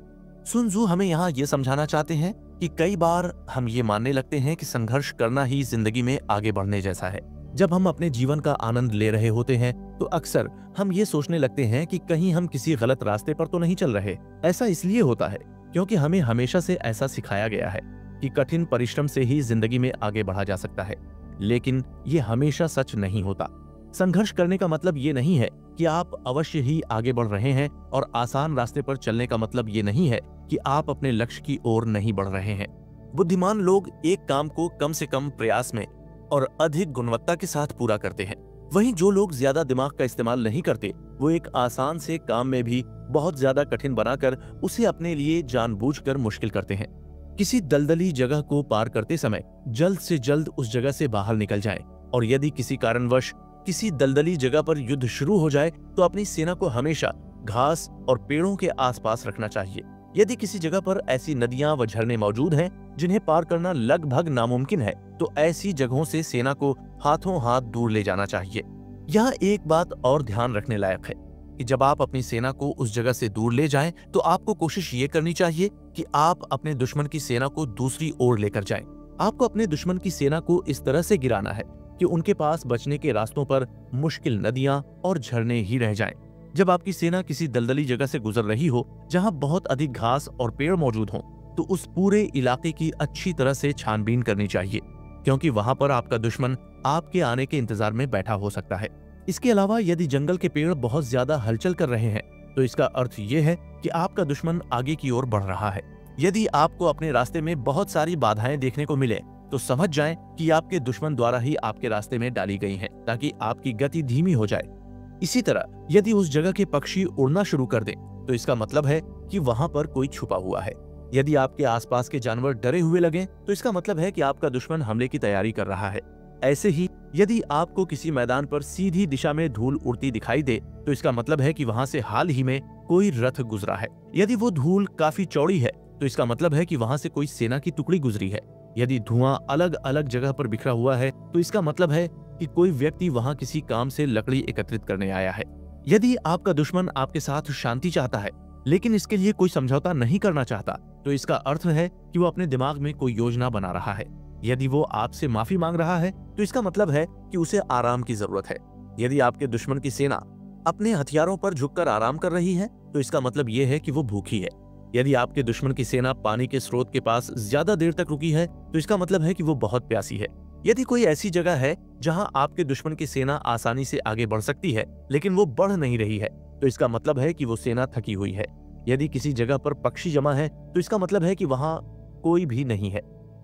सुन त्सु हमें यहाँ ये समझाना चाहते हैं कि कई बार हम ये मानने लगते हैं कि संघर्ष करना ही जिंदगी में आगे बढ़ने जैसा है। जब हम अपने जीवन का आनंद ले रहे होते हैं तो अक्सर हम ये सोचने लगते हैं कि कहीं हम किसी गलत रास्ते पर तो नहीं चल रहे। ऐसा इसलिए होता है क्योंकि हमें हमेशा से ऐसा सिखाया गया है कि कठिन परिश्रम से ही जिंदगी में आगे बढ़ा जा सकता है, लेकिन ये हमेशा सच नहीं होता। संघर्ष करने का मतलब ये नहीं है कि आप अवश्य ही आगे बढ़ रहे हैं, और आसान रास्ते पर चलने का मतलब ये नहीं है कि आप अपने लक्ष्य की ओर नहीं बढ़ रहे हैं। बुद्धिमान लोग एक काम को कम से कम प्रयास में और अधिक गुणवत्ता के साथ पूरा करते हैं। वहीं जो लोग ज्यादा दिमाग का इस्तेमाल नहीं करते, वो एक आसान से काम में भी बहुत ज्यादा कठिन बनाकर उसे अपने लिए जानबूझकर मुश्किल करते हैं। किसी दलदली जगह को पार करते समय जल्द से जल्द उस जगह से बाहर निकल जाएं, और यदि किसी कारणवश किसी दलदली जगह पर युद्ध शुरू हो जाए तो अपनी सेना को हमेशा घास और पेड़ों के आसपास रखना चाहिए। यदि किसी जगह पर ऐसी नदियां व झरने मौजूद हैं जिन्हें पार करना लगभग नामुमकिन है, तो ऐसी जगहों से सेना को हाथों हाथ दूर ले जाना चाहिए। यहाँ एक बात और ध्यान रखने लायक है कि जब आप अपनी सेना को उस जगह से दूर ले जाएं, तो आपको कोशिश ये करनी चाहिए कि आप अपने दुश्मन की सेना को दूसरी ओर लेकर जाएं। आपको अपने दुश्मन की सेना को इस तरह से गिराना है कि उनके पास बचने के रास्तों पर मुश्किल नदियां और झरने ही रह जाएं। जब आपकी सेना किसी दलदली जगह से गुजर रही हो जहां बहुत अधिक घास और पेड़ मौजूद हों, तो उस पूरे इलाके की अच्छी तरह से छानबीन करनी चाहिए, क्योंकि वहां पर आपका दुश्मन आपके आने के इंतजार में बैठा हो सकता है। इसके अलावा यदि जंगल के पेड़ बहुत ज्यादा हलचल कर रहे हैं, तो इसका अर्थ ये है कि आपका दुश्मन आगे की ओर बढ़ रहा है। यदि आपको अपने रास्ते में बहुत सारी बाधाएं देखने को मिले, तो समझ जाएं कि आपके दुश्मन द्वारा ही आपके रास्ते में डाली गई हैं, ताकि आपकी गति धीमी हो जाए। इसी तरह यदि उस जगह के पक्षी उड़ना शुरू कर दें, तो इसका मतलब है कि वहां पर कोई छुपा हुआ है। यदि आपके आसपास के जानवर डरे हुए लगें, तो इसका मतलब है कि आपका दुश्मन हमले की तैयारी कर रहा है। ऐसे ही यदि आपको किसी मैदान पर सीधी दिशा में धूल उड़ती दिखाई दे, तो इसका मतलब है कि वहां से हाल ही में कोई रथ गुजरा है। यदि वो धूल काफी चौड़ी है, तो इसका मतलब है कि वहां से कोई सेना की टुकड़ी गुजरी है। यदि धुआं अलग अलग जगह पर बिखरा हुआ है, तो इसका मतलब है कि कोई व्यक्ति वहां किसी काम से लकड़ी एकत्रित करने आया है। यदि आपका दुश्मन आपके साथ शांति चाहता है, लेकिन इसके लिए कोई समझौता नहीं करना चाहता, तो इसका अर्थ है कि वो अपने दिमाग में कोई योजना बना रहा है। यदि वो आपसे माफी मांग रहा है, तो इसका मतलब है कि उसे आराम की जरूरत है। यदि आपके दुश्मन की सेना अपने हथियारों पर झुककर आराम कर रही है, तो इसका मतलब ये है कि वो भूखी है। यदि आपके दुश्मन की सेना पानी के स्रोत के पास ज्यादा देर तक रुकी है, तो इसका मतलब है कि वो बहुत प्यासी है। यदि कोई ऐसी जगह है जहां आपके दुश्मन की सेना आसानी से आगे बढ़ सकती है, लेकिन वो बढ़ नहीं रही है, तो इसका मतलब है कि वो सेना थकी हुई है। यदि किसी जगह पर पक्षी जमा है, तो इसका मतलब है कि वहां कोई भी नहीं है।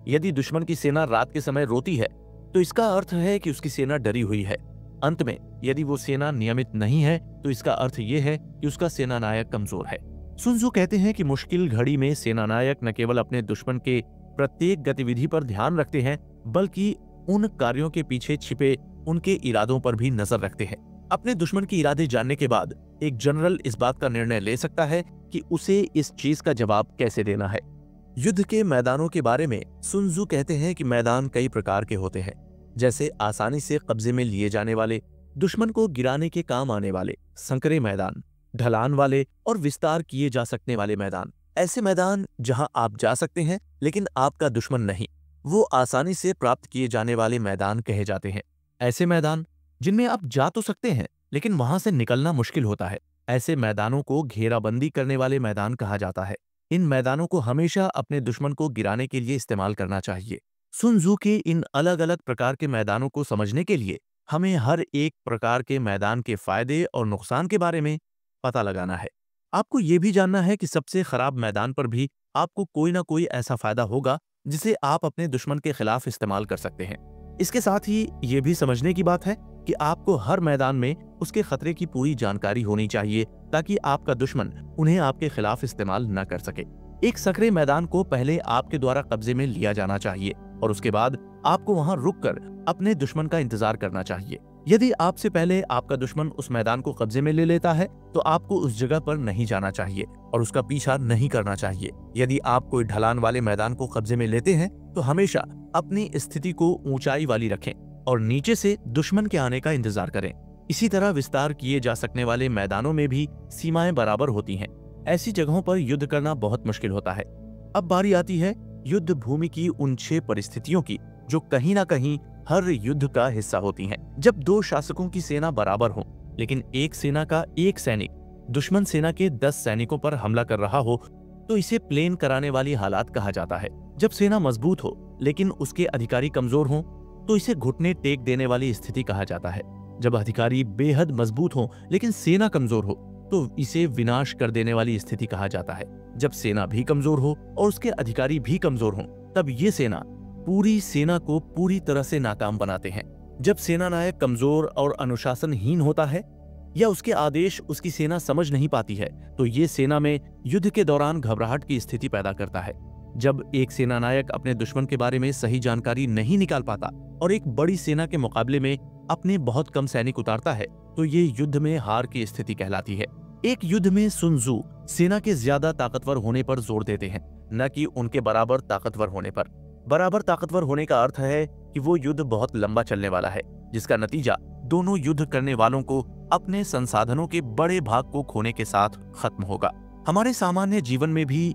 यदि दुश्मन की सेना रात के समय रोती है, तो इसका अर्थ है कि उसकी सेना डरी हुई है। अंत में यदि वो सेना नियमित नहीं है, तो इसका अर्थ ये है कि उसका सेनानायक कमजोर है। सुन त्सु कहते हैं कि मुश्किल घड़ी में सेनानायक न केवल अपने दुश्मन के प्रत्येक गतिविधि पर ध्यान रखते हैं, बल्कि उन कार्यों के पीछे छिपे उनके इरादों पर भी नजर रखते हैं। अपने दुश्मन के इरादे जानने के बाद एक जनरल इस बात का निर्णय ले सकता है कि उसे इस चीज का जवाब कैसे देना है। युद्ध के मैदानों के बारे में सुन त्सु कहते हैं कि मैदान कई प्रकार के होते हैं, जैसे आसानी से कब्जे में लिए जाने वाले, दुश्मन को गिराने के काम आने वाले, संकरे मैदान, ढलान वाले और विस्तार किए जा सकने वाले मैदान। ऐसे मैदान जहां आप जा सकते हैं लेकिन आपका दुश्मन नहीं, वो आसानी से प्राप्त किए जाने वाले मैदान कहे जाते हैं। ऐसे मैदान जिनमें आप जा तो सकते हैं, लेकिन वहां से निकलना मुश्किल होता है। ऐसे मैदानों को घेराबंदी करने वाले मैदान कहा जाता है। इन मैदानों को हमेशा अपने दुश्मन को गिराने के लिए इस्तेमाल करना चाहिए। सुन त्जू के इन अलग अलग प्रकार के मैदानों को समझने के लिए हमें हर एक प्रकार के मैदान के फायदे और नुकसान के बारे में पता लगाना है। आपको ये भी जानना है कि सबसे खराब मैदान पर भी आपको कोई ना कोई ऐसा फायदा होगा जिसे आप अपने दुश्मन के खिलाफ इस्तेमाल कर सकते हैं। इसके साथ ही ये भी समझने की बात है कि आपको हर मैदान में उसके खतरे की पूरी जानकारी होनी चाहिए ताकि आपका दुश्मन उन्हें आपके खिलाफ इस्तेमाल न कर सके। एक सकरे मैदान को पहले आपके द्वारा कब्जे में लिया जाना चाहिए और उसके बाद आपको वहां रुककर अपने दुश्मन का इंतजार करना चाहिए। यदि आपसे पहले आपका दुश्मन उस मैदान को कब्जे में ले लेता है तो आपको उस जगह पर नहीं जाना चाहिए और उसका पीछा नहीं करना चाहिए। यदि आप कोई ढलान वाले मैदान को कब्जे में लेते हैं तो हमेशा अपनी स्थिति को ऊंचाई वाली रखें और नीचे से दुश्मन के आने का इंतजार करें। इसी तरह विस्तार किए जा सकने वाले मैदानों में भी सीमाएं बराबर होती हैं। ऐसी जगहों पर युद्ध करना बहुत मुश्किल होता है। अब बारी आती है युद्ध भूमि की उन 6 परिस्थितियों की जो कहीं ना कहीं हर युद्ध का हिस्सा होती हैं। जब 2 शासकों की सेना बराबर हो लेकिन एक सेना का एक सैनिक दुश्मन सेना के 10 सैनिकों पर हमला कर रहा हो तो इसे प्लेन कराने वाली हालात कहा जाता है। जब सेना मजबूत हो लेकिन उसके अधिकारी कमजोर हों तो इसे घुटने टेक देने वाली स्थिति कहा जाता है। जब अधिकारी बेहद मजबूत हो लेकिन सेना कमजोर हो तो इसे विनाश कर देने वाली स्थिति कहा जाता है। जब सेना भी कमजोर हो और उसके अधिकारी भी कमजोर हों तब ये सेना पूरी सेना को पूरी तरह से नाकाम बनाते हैं। जब सेनानायक कमजोर और अनुशासनहीन होता है या उसके आदेश उसकी सेना समझ नहीं पाती है तो ये सेना में युद्ध के दौरान घबराहट की स्थिति पैदा करता है। जब एक सेनानायक अपने दुश्मन के बारे में सही जानकारी नहीं निकाल पाता और एक बड़ी सेना के मुकाबले में अपने बहुत कम सैनिक उतारता है तो ये युद्ध में हार की स्थिति कहलाती है। एक युद्ध में सुन त्जू सेना के ज्यादा ताकतवर होने पर जोर देते हैं, न कि उनके बराबर ताकतवर होने पर। बराबर ताकतवर होने का अर्थ है कि वो युद्ध बहुत लंबा चलने वाला है, जिसका नतीजा दोनों युद्ध करने वालों को अपने संसाधनों के बड़े भाग को खोने के साथ खत्म होगा। हमारे सामान्य जीवन में भी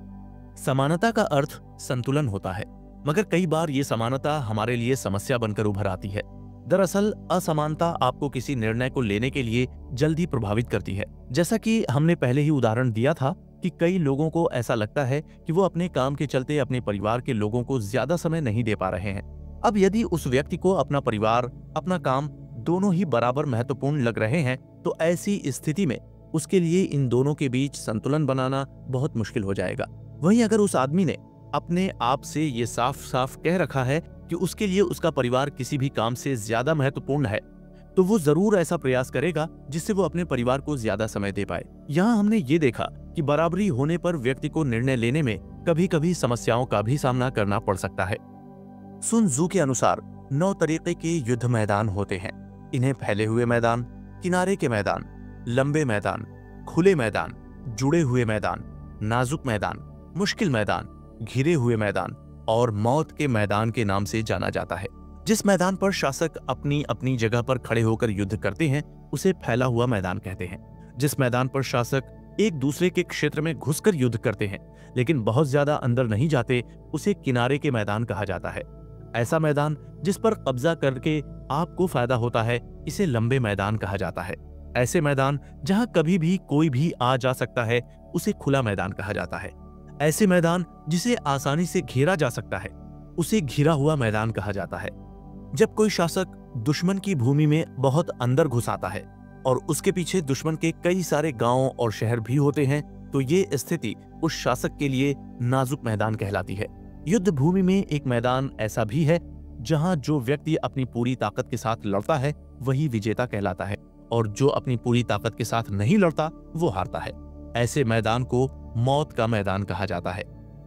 समानता का अर्थ संतुलन होता है, मगर कई बार ये समानता हमारे लिए समस्या बनकर उभर आती है। दरअसल असमानता आपको किसी निर्णय को लेने के लिए जल्दी प्रभावित करती है। जैसा कि हमने पहले ही उदाहरण दिया था कि कई लोगों को ऐसा लगता है कि वो अपने काम के चलते अपने परिवार के लोगों को ज्यादा समय नहीं दे पा रहे हैं। अब यदि उस व्यक्ति को अपना परिवार, अपना काम दोनों ही बराबर महत्वपूर्ण लग रहे हैं तो ऐसी स्थिति में उसके लिए इन दोनों के बीच संतुलन बनाना बहुत मुश्किल हो जाएगा। वहीं अगर उस आदमी ने अपने आप से ये साफ साफ कह रखा है कि उसके लिए उसका परिवार किसी भी काम से ज्यादा महत्वपूर्ण है तो वो जरूर ऐसा प्रयास करेगा जिससे वो अपने परिवार को ज्यादा समय दे पाए। यहाँ हमने ये देखा कि बराबरी होने पर व्यक्ति को निर्णय लेने में कभी कभी समस्याओं का भी सामना करना पड़ सकता है। सुन त्जू के अनुसार 9 तरीके के युद्ध मैदान होते हैं। इन्हें फैले हुए मैदान, किनारे के मैदान, लंबे मैदान, खुले मैदान, जुड़े हुए मैदान, नाजुक मैदान, मुश्किल मैदान, घिरे हुए मैदान और मौत के मैदान के नाम से जाना जाता है। जिस मैदान पर शासक अपनी अपनी जगह पर खड़े होकर युद्ध करते हैं उसे फैला हुआ मैदान कहते हैं। जिस मैदान पर शासक एक दूसरे के क्षेत्र में घुसकर युद्ध करते हैं लेकिन बहुत ज्यादा अंदर नहीं जाते उसे किनारे के मैदान कहा जाता है। ऐसा मैदान जिस पर कब्जा करके आपको फायदा होता है इसे लंबे मैदान कहा जाता है। ऐसे मैदान जहां कभी भी कोई भी आ जा सकता है उसे खुला मैदान कहा जाता है। ऐसे मैदान जिसे आसानी से घेरा जा सकता है उसे घिरा हुआ मैदान कहा जाता है। जब कोई शासक दुश्मन की भूमि में बहुत अंदर घुस आता है और उसके पीछे दुश्मन के कई सारे गांव और शहर भी होते हैं तो ये स्थिति उस शासक के लिए नाजुक मैदान कहलाती है। युद्ध भूमि में एक मैदान ऐसा भी है जहां जो व्यक्ति अपनी पूरी ताकत के साथ लड़ता है वही विजेता कहलाता है और जो अपनी पूरी ताकत के साथ नहीं लड़ता वो हारता है। ऐसे मैदान को मौत का मैदान कहा जाता है।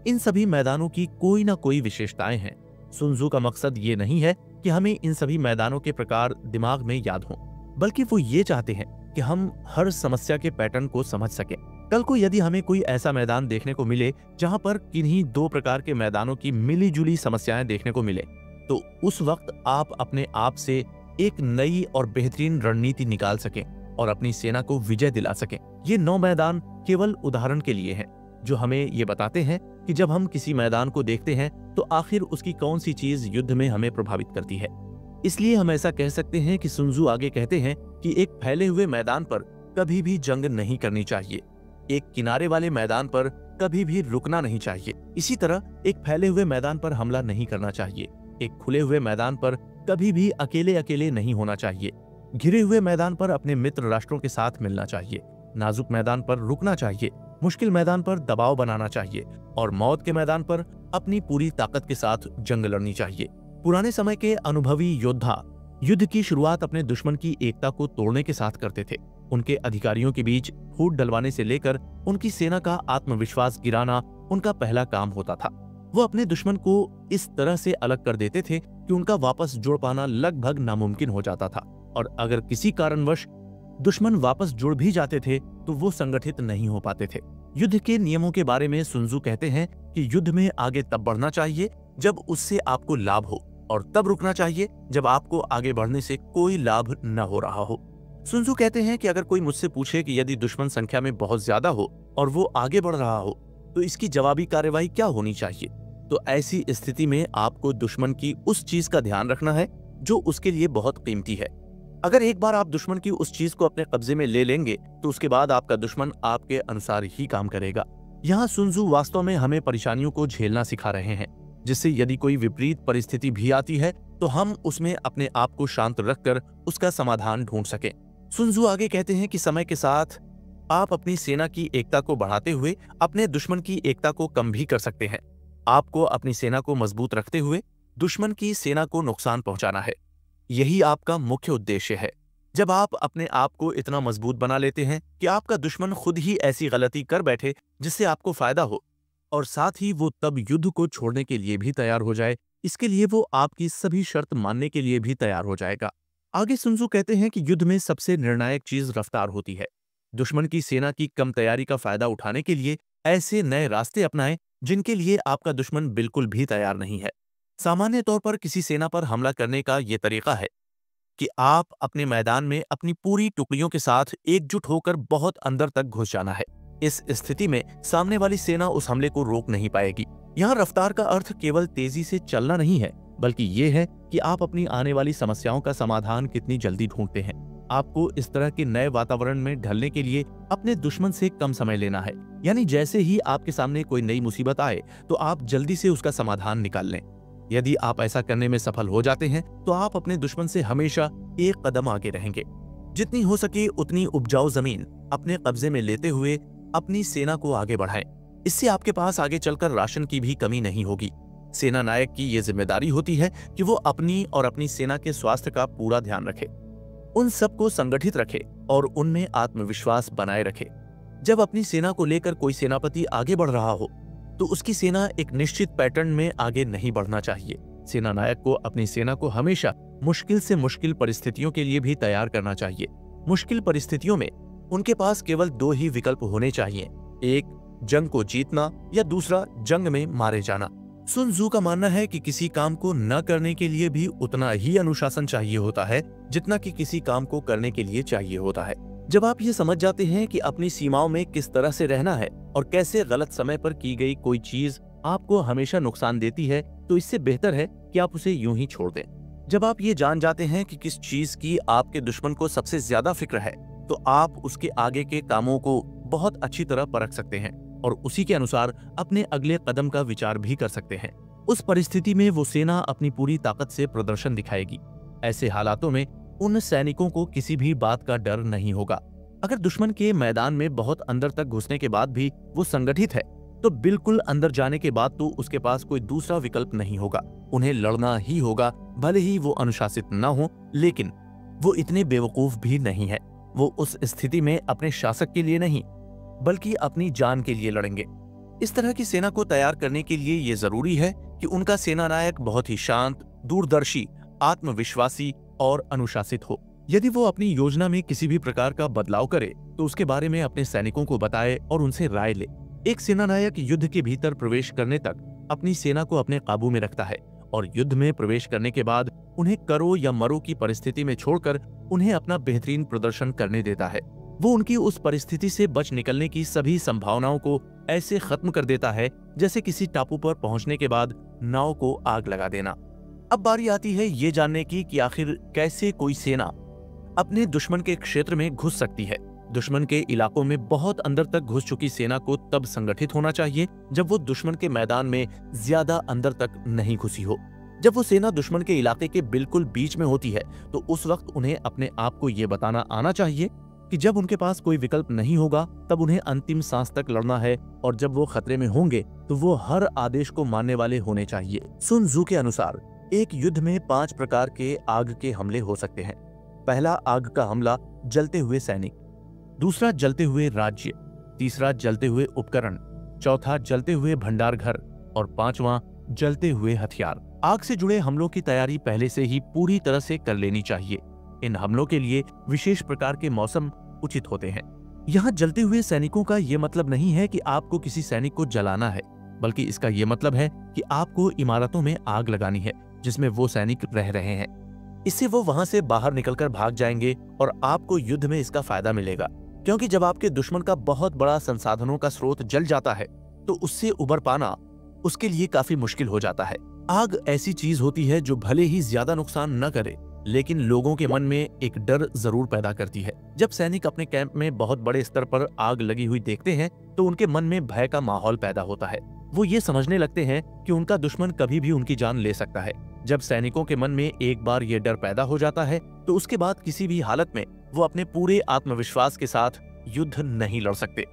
इन सभी मैदानों की कोई ना कोई विशेषताएं हैं। सुन त्जू का मकसद ये नहीं है कि हमें इन सभी मैदानों के प्रकार दिमाग में याद हों, बल्कि वो ये चाहते हैं कि हम हर समस्या के पैटर्न को समझ सकें। कल को यदि हमें कोई ऐसा मैदान देखने को मिले जहां पर किन्हीं 2 प्रकार के मैदानों की मिली जुली समस्याएं देखने को मिले तो उस वक्त आप अपने आप से एक नई और बेहतरीन रणनीति निकाल सकें और अपनी सेना को विजय दिला सकें। ये 9 मैदान केवल उदाहरण के लिए हैं जो हमें ये बताते हैं कि जब हम किसी मैदान को देखते हैं तो आखिर उसकी कौन सी चीज युद्ध में हमें प्रभावित करती है। इसलिए हम ऐसा कह सकते हैं कि सुन त्सु आगे कहते हैं कि एक फैले हुए मैदान पर कभी भी जंग नहीं करनी चाहिए, एक किनारे वाले मैदान पर कभी भी रुकना नहीं चाहिए। इसी तरह एक फैले हुए मैदान पर हमला नहीं करना चाहिए, एक खुले हुए मैदान पर कभी भी अकेले अकेले नहीं होना चाहिए, घिरे हुए मैदान पर अपने मित्र राष्ट्रों के साथ मिलना चाहिए, नाजुक मैदान पर रुकना चाहिए, मुश्किल मैदान पर दबाव बनाना चाहिए और मौत के मैदान पर अपनी पूरी ताकत के साथ जंग लड़नी चाहिए। पुराने समय के अनुभवी योद्धा युद्ध की शुरुआत अपने दुश्मन की एकता को तोड़ने के साथ करते थे। उनके अधिकारियों के बीच फूट डलवाने से लेकर उनकी सेना का आत्मविश्वास गिराना उनका पहला काम होता था। वो अपने दुश्मन को इस तरह से अलग कर देते थे कि उनका वापस जुड़ पाना लगभग नामुमकिन हो जाता था, और अगर किसी कारणवश दुश्मन वापस जुड़ भी जाते थे तो वो संगठित नहीं हो पाते थे। युद्ध के नियमों के बारे में सुन त्सु कहते हैं कि युद्ध में आगे तब बढ़ना चाहिए जब उससे आपको लाभ हो, और तब रुकना चाहिए जब आपको आगे बढ़ने से कोई लाभ न हो रहा हो। सुन त्सु कहते हैं कि अगर कोई मुझसे पूछे कि यदि दुश्मन संख्या में बहुत ज्यादा हो और वो आगे बढ़ रहा हो तो इसकी जवाबी कार्यवाही क्या होनी चाहिए, तो ऐसी स्थिति में आपको दुश्मन की उस चीज का ध्यान रखना है जो उसके लिए बहुत कीमती है। अगर एक बार आप दुश्मन की उस चीज को अपने कब्जे में ले लेंगे तो उसके बाद आपका दुश्मन आपके अनुसार ही काम करेगा। यहाँ सुन त्सु वास्तव में हमें परेशानियों को झेलना सिखा रहे हैं, जिससे यदि कोई विपरीत परिस्थिति भी आती है तो हम उसमें अपने आप को शांत रखकर उसका समाधान ढूंढ सकें। सुन त्सु आगे कहते हैं कि समय के साथ आप अपनी सेना की एकता को बढ़ाते हुए अपने दुश्मन की एकता को कम भी कर सकते हैं। आपको अपनी सेना को मजबूत रखते हुए दुश्मन की सेना को नुकसान पहुंचाना है, यही आपका मुख्य उद्देश्य है। जब आप अपने आप को इतना मजबूत बना लेते हैं कि आपका दुश्मन खुद ही ऐसी गलती कर बैठे जिससे आपको फायदा हो, और साथ ही वो तब युद्ध को छोड़ने के लिए भी तैयार हो जाए, इसके लिए वो आपकी सभी शर्त मानने के लिए भी तैयार हो जाएगा। आगे सुन त्सु कहते हैं कि युद्ध में सबसे निर्णायक चीज रफ्तार होती है। दुश्मन की सेना की कम तैयारी का फायदा उठाने के लिए ऐसे नए रास्ते अपनाएं जिनके लिए आपका दुश्मन बिल्कुल भी तैयार नहीं है। सामान्य तौर पर किसी सेना पर हमला करने का ये तरीका है कि आप अपने मैदान में अपनी पूरी टुकड़ियों के साथ एकजुट होकर बहुत अंदर तक घुस जाना है। इस स्थिति में सामने वाली सेना उस हमले को रोक नहीं पाएगी। यहाँ रफ्तार का अर्थ केवल तेजी से चलना नहीं है, बल्कि ये है कि आप अपनी आने वाली समस्याओं का समाधान कितनी जल्दी ढूंढते हैं। आपको इस तरह के नए वातावरण में ढलने के लिए अपने दुश्मन से कम समय लेना है, यानी जैसे ही आपके सामने कोई नई मुसीबत आए तो आप जल्दी से उसका समाधान निकाल लें। यदि आप ऐसा करने में सफल हो जाते हैं तो आप अपने दुश्मन से हमेशा एक कदम आगे रहेंगे। जितनी हो सके उतनी उपजाऊ जमीन अपने कब्जे में लेते हुए अपनी सेना को आगे बढ़ाएं। इससे आपके पास आगे चलकर राशन की भी कमी नहीं होगी। सेना नायक की यह जिम्मेदारी होती है कि वो अपनी और अपनी सेना के स्वास्थ्य का पूरा ध्यान रखे, उन सबको संगठित रखे और उनमें आत्मविश्वास बनाए रखे। जब अपनी सेना को लेकर कोई सेनापति आगे बढ़ रहा हो तो उसकी सेना एक निश्चित पैटर्न में आगे नहीं बढ़ना चाहिए। सेना नायक को अपनी सेना को हमेशा मुश्किल से मुश्किल परिस्थितियों के लिए भी तैयार करना चाहिए। मुश्किल परिस्थितियों में उनके पास केवल दो ही विकल्प होने चाहिए, एक जंग को जीतना या दूसरा जंग में मारे जाना। सुन त्सु का मानना है कि किसी काम को न करने के लिए भी उतना ही अनुशासन चाहिए होता है जितना कि किसी काम को करने के लिए चाहिए होता है। जब आप ये समझ जाते हैं कि अपनी सीमाओं में किस तरह से रहना है और कैसे गलत समय पर की गई कोई चीज आपको हमेशा नुकसान देती है, तो इससे बेहतर है कि आप उसे यूं ही छोड़ दें। जब आप ये जान जाते हैं कि किस चीज की आपके दुश्मन को सबसे ज्यादा फिक्र है, तो आप उसके आगे के कामों को बहुत अच्छी तरह परख सकते हैं और उसी के अनुसार अपने अगले कदम का विचार भी कर सकते हैं। उस परिस्थिति में वो सेना अपनी पूरी ताकत से प्रदर्शन दिखाएगी। ऐसे हालातों में उन सैनिकों को किसी भी बात का डर नहीं होगा। अगर दुश्मन के मैदान में बहुत अंदर तक घुसने के बाद भी वो संगठित है तो बिल्कुल अंदर जाने के बाद तो उसके पास कोई दूसरा विकल्प नहीं होगा। उन्हें लड़ना ही होगा, भले ही वो अनुशासित न हो, लेकिन वो इतने बेवकूफ भी नहीं है। वो उस स्थिति में अपने शासक के लिए नहीं बल्कि अपनी जान के लिए लड़ेंगे। इस तरह की सेना को तैयार करने के लिए ये जरूरी है कि उनका सेना नायक बहुत ही शांत, दूरदर्शी, आत्मविश्वासी और अनुशासित हो। यदि वो अपनी योजना में किसी भी प्रकार का बदलाव करे तो उसके बारे में अपने सैनिकों को बताए और उनसे राय ले। एक सेना नायक युद्ध के भीतर प्रवेश करने तक अपनी सेना को अपने काबू में रखता है और युद्ध में प्रवेश करने के बाद उन्हें करो या मरो की परिस्थिति में छोड़कर उन्हें अपना बेहतरीन प्रदर्शन करने देता है। वो उनकी उस परिस्थिति से बच निकलने की सभी संभावनाओं को ऐसे खत्म कर देता है जैसे किसी टापू पर पहुंचने के बाद नाव को आग लगा देना। अब बारी आती है ये जानने की कि आखिर कैसे कोई सेना अपने दुश्मन के क्षेत्र में घुस सकती है। दुश्मन के इलाकों में बहुत अंदर तक घुस चुकी सेना को तब संगठित होना चाहिए जब वो दुश्मन के मैदान में ज्यादा अंदर तक नहीं घुसी हो। जब वो सेना दुश्मन के इलाके के बिल्कुल बीच में होती है तो उस वक्त उन्हें अपने आप को ये बताना आना चाहिए कि जब उनके पास कोई विकल्प नहीं होगा तब उन्हें अंतिम सांस तक लड़ना है, और जब वो खतरे में होंगे तो वो हर आदेश को मानने वाले होने चाहिए। सुन त्जू के अनुसार एक युद्ध में 5 प्रकार के आग के हमले हो सकते हैं। पहला आग का हमला जलते हुए सैनिक, दूसरा जलते हुए राज्य, तीसरा जलते हुए उपकरण, चौथा जलते हुए भंडार घर और 5वां जलते हुए हथियार। आग से जुड़े हमलों की तैयारी पहले से ही पूरी तरह से कर लेनी चाहिए। इन हमलों के लिए विशेष प्रकार के मौसम उचित होते हैं। यहाँ जलते हुए सैनिकों का ये मतलब नहीं है कि आपको किसी सैनिक को जलाना है, बल्कि इसका ये मतलब है कि आपको इमारतों में आग लगानी है जिसमें वो सैनिक रह रहे हैं। इससे वो वहां से बाहर निकलकर भाग जाएंगे और आपको युद्ध में इसका फायदा मिलेगा, क्योंकि जब आपके दुश्मन का बहुत बड़ा संसाधनों का स्रोत जल जाता है तो उससे उबर पाना उसके लिए काफी मुश्किल हो जाता है। आग ऐसी चीज होती है जो भले ही ज्यादा नुकसान न करे, लेकिन लोगों के मन में एक डर जरूर पैदा करती है। जब सैनिक अपने कैंप में बहुत बड़े स्तर पर आग लगी हुई देखते हैं तो उनके मन में भय का माहौल पैदा होता है। वो ये समझने लगते हैं कि उनका दुश्मन कभी भी उनकी जान ले सकता है। जब सैनिकों के मन में एक बार ये डर पैदा हो जाता है तो उसके बाद किसी भी हालत में वो अपने पूरे आत्मविश्वास के साथ युद्ध नहीं लड़ सकते।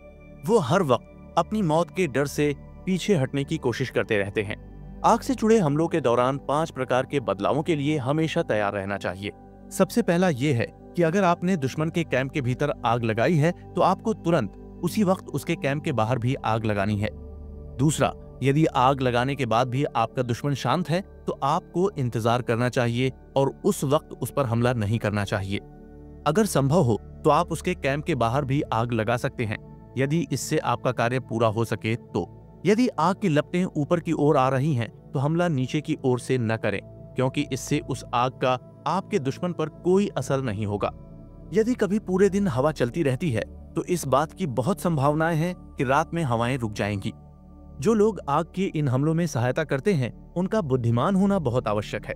वो हर वक्त अपनी मौत के डर से पीछे हटने की कोशिश करते रहते हैं। आग से जुड़े हमलों के दौरान 5 प्रकार के बदलावों के लिए हमेशा तैयार रहना चाहिए। सबसे पहला ये है कि अगर आपने दुश्मन के कैंप के भीतर आग लगाई है तो आपको तुरंत उसी वक्त उसके कैंप के बाहर भी आग लगानी है। दूसरा, यदि आग लगाने के बाद भी आपका दुश्मन शांत है तो आपको इंतजार करना चाहिए और उस वक्त उस पर हमला नहीं करना चाहिए। अगर संभव हो तो आप उसके कैंप के बाहर भी आग लगा सकते हैं, यदि इससे आपका कार्य पूरा हो सके तो। यदि आग की लपटें ऊपर की ओर आ रही हैं तो हमला नीचे की ओर से न करें, क्योंकि इससे उस आग का आपके दुश्मन पर कोई असर नहीं होगा। यदि कभी पूरे दिन हवा चलती रहती है तो इस बात की बहुत संभावनाएं हैं कि रात में हवाएं रुक जाएंगी। जो लोग आग के इन हमलों में सहायता करते हैं उनका बुद्धिमान होना बहुत आवश्यक है।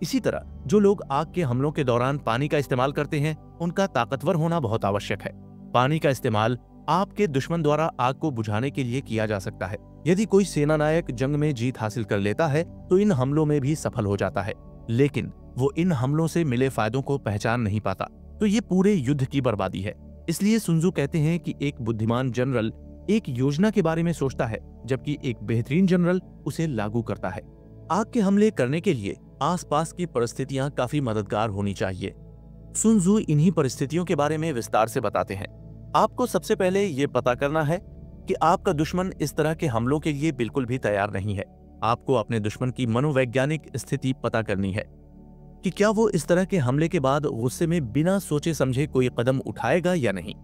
इसी तरह जो लोग आग के हमलों के दौरान पानी का इस्तेमाल करते हैं उनका ताकतवर होना बहुत आवश्यक है। पानी का इस्तेमाल आपके दुश्मन द्वारा आग को बुझाने के लिए किया जा सकता है। यदि कोई सेना नायक जंग में जीत हासिल कर लेता है तो इन हमलों में भी सफल हो जाता है, लेकिन वो इन हमलों से मिले फायदों को पहचान नहीं पाता, तो ये पूरे युद्ध की बर्बादी है। इसलिए सुन त्जू कहते हैं कि एक बुद्धिमान जनरल एक योजना के बारे में सोचता है, जबकि एक बेहतरीन जनरल उसे लागू करता है। आग के हमले करने के लिए आसपास की परिस्थितियां काफी मददगार होनी चाहिए। सुन त्जू इन्हीं परिस्थितियों के बारे में विस्तार से बताते हैं। आपको सबसे पहले ये पता करना है कि आपका दुश्मन इस तरह के हमलों के लिए बिल्कुल भी तैयार नहीं है। आपको अपने दुश्मन की मनोवैज्ञानिक स्थिति पता करनी है कि क्या वो इस तरह के हमले के बाद गुस्से में बिना सोचे समझे कोई कदम उठाएगा या नहीं।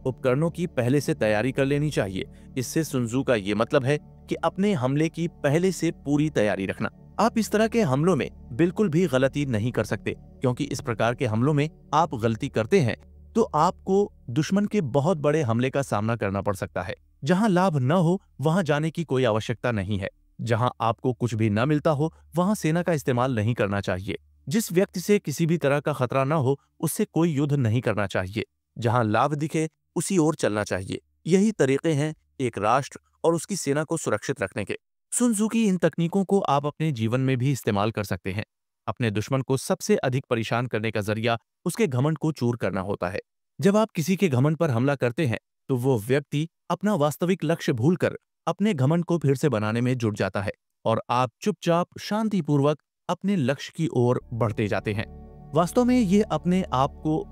उपकरणों की पहले से तैयारी कर लेनी चाहिए। इससे सुन त्जू का ये मतलब है कि अपने हमले की पहले से पूरी तैयारी रखना। आप इस तरह के हमलों में बिल्कुल भी गलती नहीं कर सकते, क्योंकि इस प्रकार के हमलों में आप गलती करते हैं तो आपको दुश्मन के बहुत बड़े हमले का सामना करना पड़ सकता है। जहां लाभ न हो वहां जाने की कोई आवश्यकता नहीं है। जहां आपको कुछ भी न मिलता हो वहां सेना का इस्तेमाल नहीं करना चाहिए। जिस व्यक्ति से किसी भी तरह का खतरा न हो उससे कोई युद्ध नहीं करना चाहिए। जहां लाभ दिखे उसी ओर चलना चाहिए। यही तरीके हैं एक राष्ट्र और उसकी सेना को सुरक्षित रखने के। सुन त्जू की इन तकनीकों को आप अपने जीवन में भी इस्तेमाल कर सकते हैं। अपने दुश्मन को सबसे अधिक परेशान करने का जरिया उसके घमंड को चूर करना होता है। जब आप किसी के घमंड पर हमला करते हैं तो वो व्यक्ति अपना वास्तविक लक्ष्य भूलकर अपने घमंड को फिर से बनाने में जुट जाता है और आप चुपचाप शांतिपूर्वक अपने लक्ष्य की ओर बढ़ते जाते हैं। वास्तव में ये अपने आप को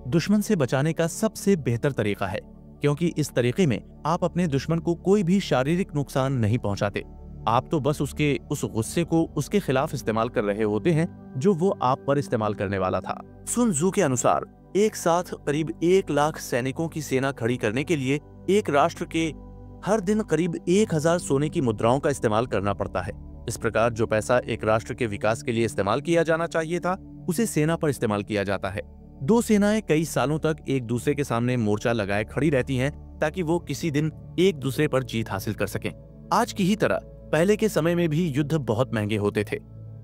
दुश्मन से बचाने का सबसे बेहतर तरीका है, क्योंकि इस तरीके में आप अपने दुश्मन को कोई भी शारीरिक नुकसान नहीं पहुंचाते। आप तो बस उसके उस गुस्से को उसके खिलाफ इस्तेमाल कर रहे होते हैं जो वो आप पर इस्तेमाल करने वाला था। सुन त्जू के अनुसार एक साथ करीब 1 लाख सैनिकों की सेना खड़ी करने के लिए एक राष्ट्र के हर दिन करीब 1000 सोने की मुद्राओं का इस्तेमाल करना पड़ता है। इस प्रकार जो पैसा एक राष्ट्र के विकास के लिए इस्तेमाल किया जाना चाहिए था उसे सेना पर इस्तेमाल किया जाता है। 2 सेनाएं कई सालों तक एक दूसरे के सामने मोर्चा लगाए खड़ी रहती हैं ताकि वो किसी दिन एक दूसरे पर जीत हासिल कर सकें। आज की ही तरह पहले के समय में भी युद्ध बहुत महंगे होते थे।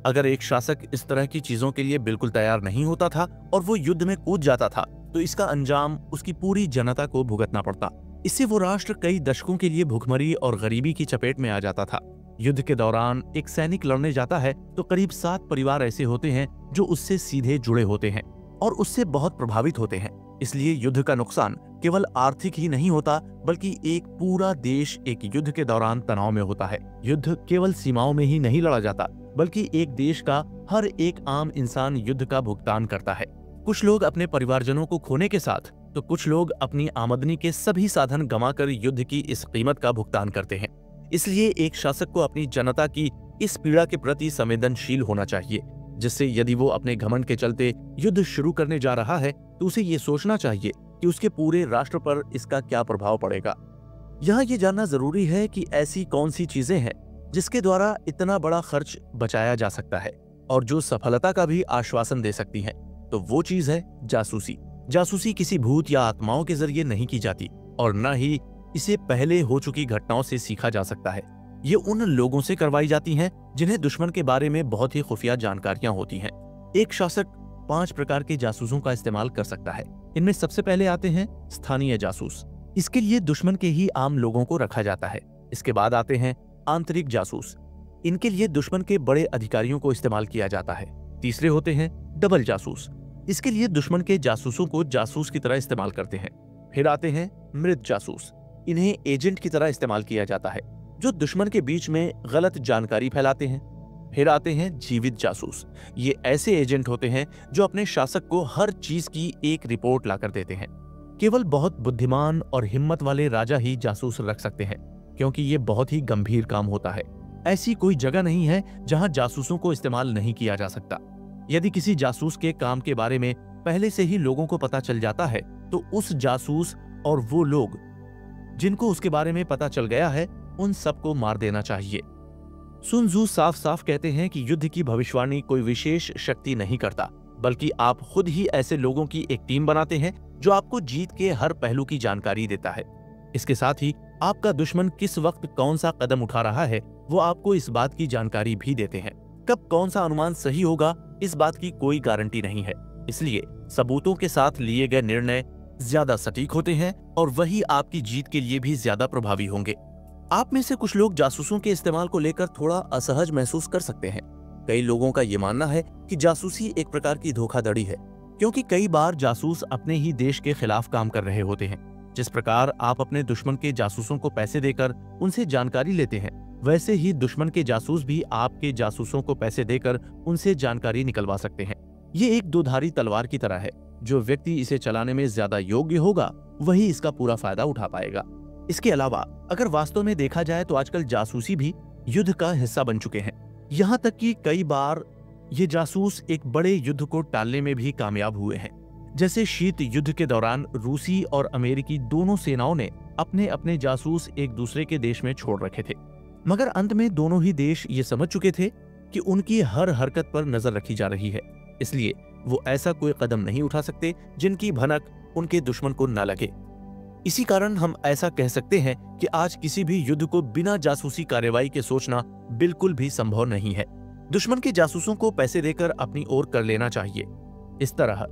अगर एक शासक इस तरह की चीजों के लिए बिल्कुल तैयार नहीं होता था और वो युद्ध में कूद जाता था, तो इसका अंजाम उसकी पूरी जनता को भुगतना पड़ता। इससे वो राष्ट्र कई दशकों के लिए भुखमरी और गरीबी की चपेट में आ जाता था। युद्ध के दौरान एक सैनिक लड़ने जाता है तो करीब 7 परिवार ऐसे होते हैं जो उससे सीधे जुड़े होते हैं और उससे बहुत प्रभावित होते हैं। इसलिए युद्ध का नुकसान केवल आर्थिक ही नहीं होता, बल्कि एक पूरा देश एक युद्ध के दौरान तनाव में होता है। युद्ध केवल सीमाओं में ही नहीं लड़ा जाता, बल्कि एक देश का हर एक आम इंसान युद्ध का भुगतान करता है। कुछ लोग अपने परिवारजनों को खोने के साथ तो कुछ लोग अपनी आमदनी के सभी साधन गंवाकर युद्ध की इस कीमत का भुगतान करते हैं। इसलिए एक शासक को अपनी जनता की इस पीड़ा के प्रति संवेदनशील होना चाहिए, जिससे यदि वो अपने घमंड के चलते युद्ध शुरू करने जा रहा है तो उसे ये सोचना चाहिए कि उसके पूरे राष्ट्र पर इसका क्या प्रभाव पड़ेगा। यहाँ ये जानना जरूरी है कि ऐसी कौन सी चीजें हैं जिसके द्वारा इतना बड़ा खर्च बचाया जा सकता है और जो सफलता का भी आश्वासन दे सकती है। तो वो चीज है जासूसी। जासूसी किसी भूत या आत्माओं के जरिए नहीं की जाती और न ही इसे पहले हो चुकी घटनाओं से सीखा जा सकता है। ये उन लोगों से करवाई जाती हैं जिन्हें दुश्मन के बारे में बहुत ही खुफिया जानकारियां होती हैं। एक शासक 5 प्रकार के जासूसों का इस्तेमाल कर सकता है। इनमें सबसे पहले आते हैं स्थानीय जासूस। इसके लिए दुश्मन के ही आम लोगों को रखा जाता है। इसके बाद आते हैं आंतरिक जासूस। इनके लिए दुश्मन के बड़े अधिकारियों को इस्तेमाल किया जाता है। तीसरे होते हैं डबल जासूस। इसके लिए दुश्मन के जासूसों को जासूस की तरह इस्तेमाल करते हैं। फिर आते हैं मृत जासूस। इन्हें एजेंट की तरह इस्तेमाल किया जाता है जो दुश्मन के बीच में गलत जानकारी फैलाते हैं। फिर आते हैं जीवित जासूस। ये ऐसे एजेंट होते हैं जो अपने शासक को हर चीज की एक रिपोर्ट लाकर देते हैं। केवल बहुत बुद्धिमान और हिम्मत वाले राजा ही जासूस रख सकते हैं, क्योंकि ये बहुत ही गंभीर काम होता है। ऐसी कोई जगह नहीं है जहां जासूसों को इस्तेमाल नहीं किया जा सकता। यदि किसी जासूस के काम के बारे में पहले से ही लोगों को पता चल जाता है तो उस जासूस और वो लोग जिनको उसके बारे में पता चल गया है उन सबको मार देना चाहिए। सुन त्सू साफ साफ कहते हैं कि युद्ध की भविष्यवाणी कोई विशेष शक्ति नहीं करता, बल्कि आप खुद ही ऐसे लोगों की एक टीम बनाते हैं जो आपको जीत के हर पहलू की जानकारी देता है। इसके साथ ही आपका दुश्मन किस वक्त कौन सा कदम उठा रहा है वो आपको इस बात की जानकारी भी देते हैं। कब कौन सा अनुमान सही होगा इस बात की कोई गारंटी नहीं है। इसलिए सबूतों के साथ लिए गए निर्णय ज्यादा सटीक होते हैं और वही आपकी जीत के लिए भी ज्यादा प्रभावी होंगे। आप में से कुछ लोग जासूसों के इस्तेमाल को लेकर थोड़ा असहज महसूस कर सकते हैं। कई लोगों का ये मानना है कि जासूसी एक प्रकार की धोखाधड़ी है, क्योंकि कई बार जासूस अपने ही देश के खिलाफ काम कर रहे होते हैं। जिस प्रकार आप अपने दुश्मन के जासूसों को पैसे देकर उनसे जानकारी लेते हैं, वैसे ही दुश्मन के जासूस भी आपके जासूसों को पैसे देकर उनसे जानकारी निकलवा सकते हैं। ये एक दोधारी तलवार की तरह है। जो व्यक्ति इसे चलाने में ज्यादा योग्य होगा वही इसका पूरा फायदा उठा पाएगा। इसके अलावा अगर वास्तव में देखा जाए तो आजकल जासूसी भी युद्ध का हिस्सा बन चुके हैं। यहाँ तक कि कई बार ये जासूस एक बड़े युद्ध को टालने में भी कामयाब हुए हैं। जैसे शीत युद्ध के दौरान रूसी और अमेरिकी दोनों सेनाओं ने अपने अपने जासूस एक दूसरे के देश में छोड़ रखे थे, मगर अंत में दोनों ही देश ये समझ चुके थे कि उनकी हर हरकत पर नजर रखी जा रही है। इसलिए वो ऐसा कोई कदम नहीं उठा सकते जिनकी भनक उनके दुश्मन को न लगे। इसी कारण हम ऐसा कह सकते हैं कि आज किसी भी युद्ध को बिना जासूसी कार्रवाई के सोचना बिल्कुल भी संभव नहीं है। दुश्मन के जासूसों को पैसे देकर अपनी ओर कर लेना चाहिए। इस तरह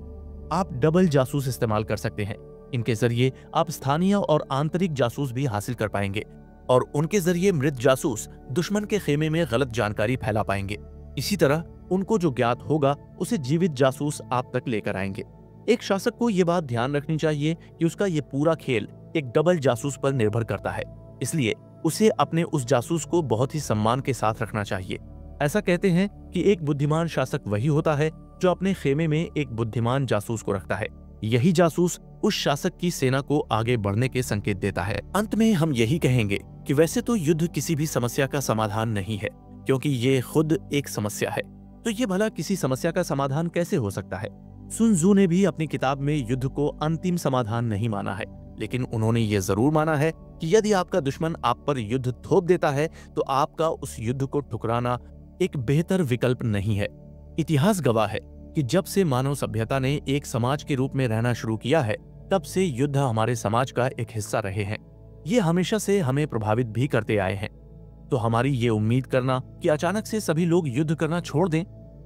आप डबल जासूस इस्तेमाल कर सकते हैं। इनके जरिए आप स्थानीय और आंतरिक जासूस भी हासिल कर पाएंगे और उनके जरिए मृत जासूस दुश्मन के खेमे में गलत जानकारी फैला पाएंगे। इसी तरह उनको जो ज्ञात होगा उसे जीवित जासूस आप तक लेकर आएंगे। एक शासक को ये बात ध्यान रखनी चाहिए कि उसका ये पूरा खेल एक डबल जासूस पर निर्भर करता है, इसलिए उसे अपने उस जासूस को बहुत ही सम्मान के साथ रखना चाहिए। ऐसा कहते हैं कि एक बुद्धिमान शासक वही होता है जो अपने खेमे में एक बुद्धिमान जासूस को रखता है। यही जासूस उस शासक की सेना को आगे बढ़ने के संकेत देता है। अंत में हम यही कहेंगे कि वैसे तो युद्ध किसी भी समस्या का समाधान नहीं है, क्योंकि ये खुद एक समस्या है। तो ये भला किसी समस्या का समाधान कैसे हो सकता है? सुन त्सू ने भी अपनी किताब में युद्ध को अंतिम समाधान नहीं माना है, लेकिन उन्होंने ये जरूर माना है कि यदि आपका दुश्मन आप पर युद्ध थोप देता है तो आपका उस युद्ध को ठुकराना एक बेहतर विकल्प नहीं है। इतिहास गवाह है कि जब से मानव सभ्यता ने एक समाज के रूप में रहना शुरू किया है, तब से युद्ध हमारे समाज का एक हिस्सा रहे हैं। ये हमेशा से हमें प्रभावित भी करते आए हैं। तो हमारी ये उम्मीद करना कि अचानक से सभी लोग युद्ध करना छोड़ दें,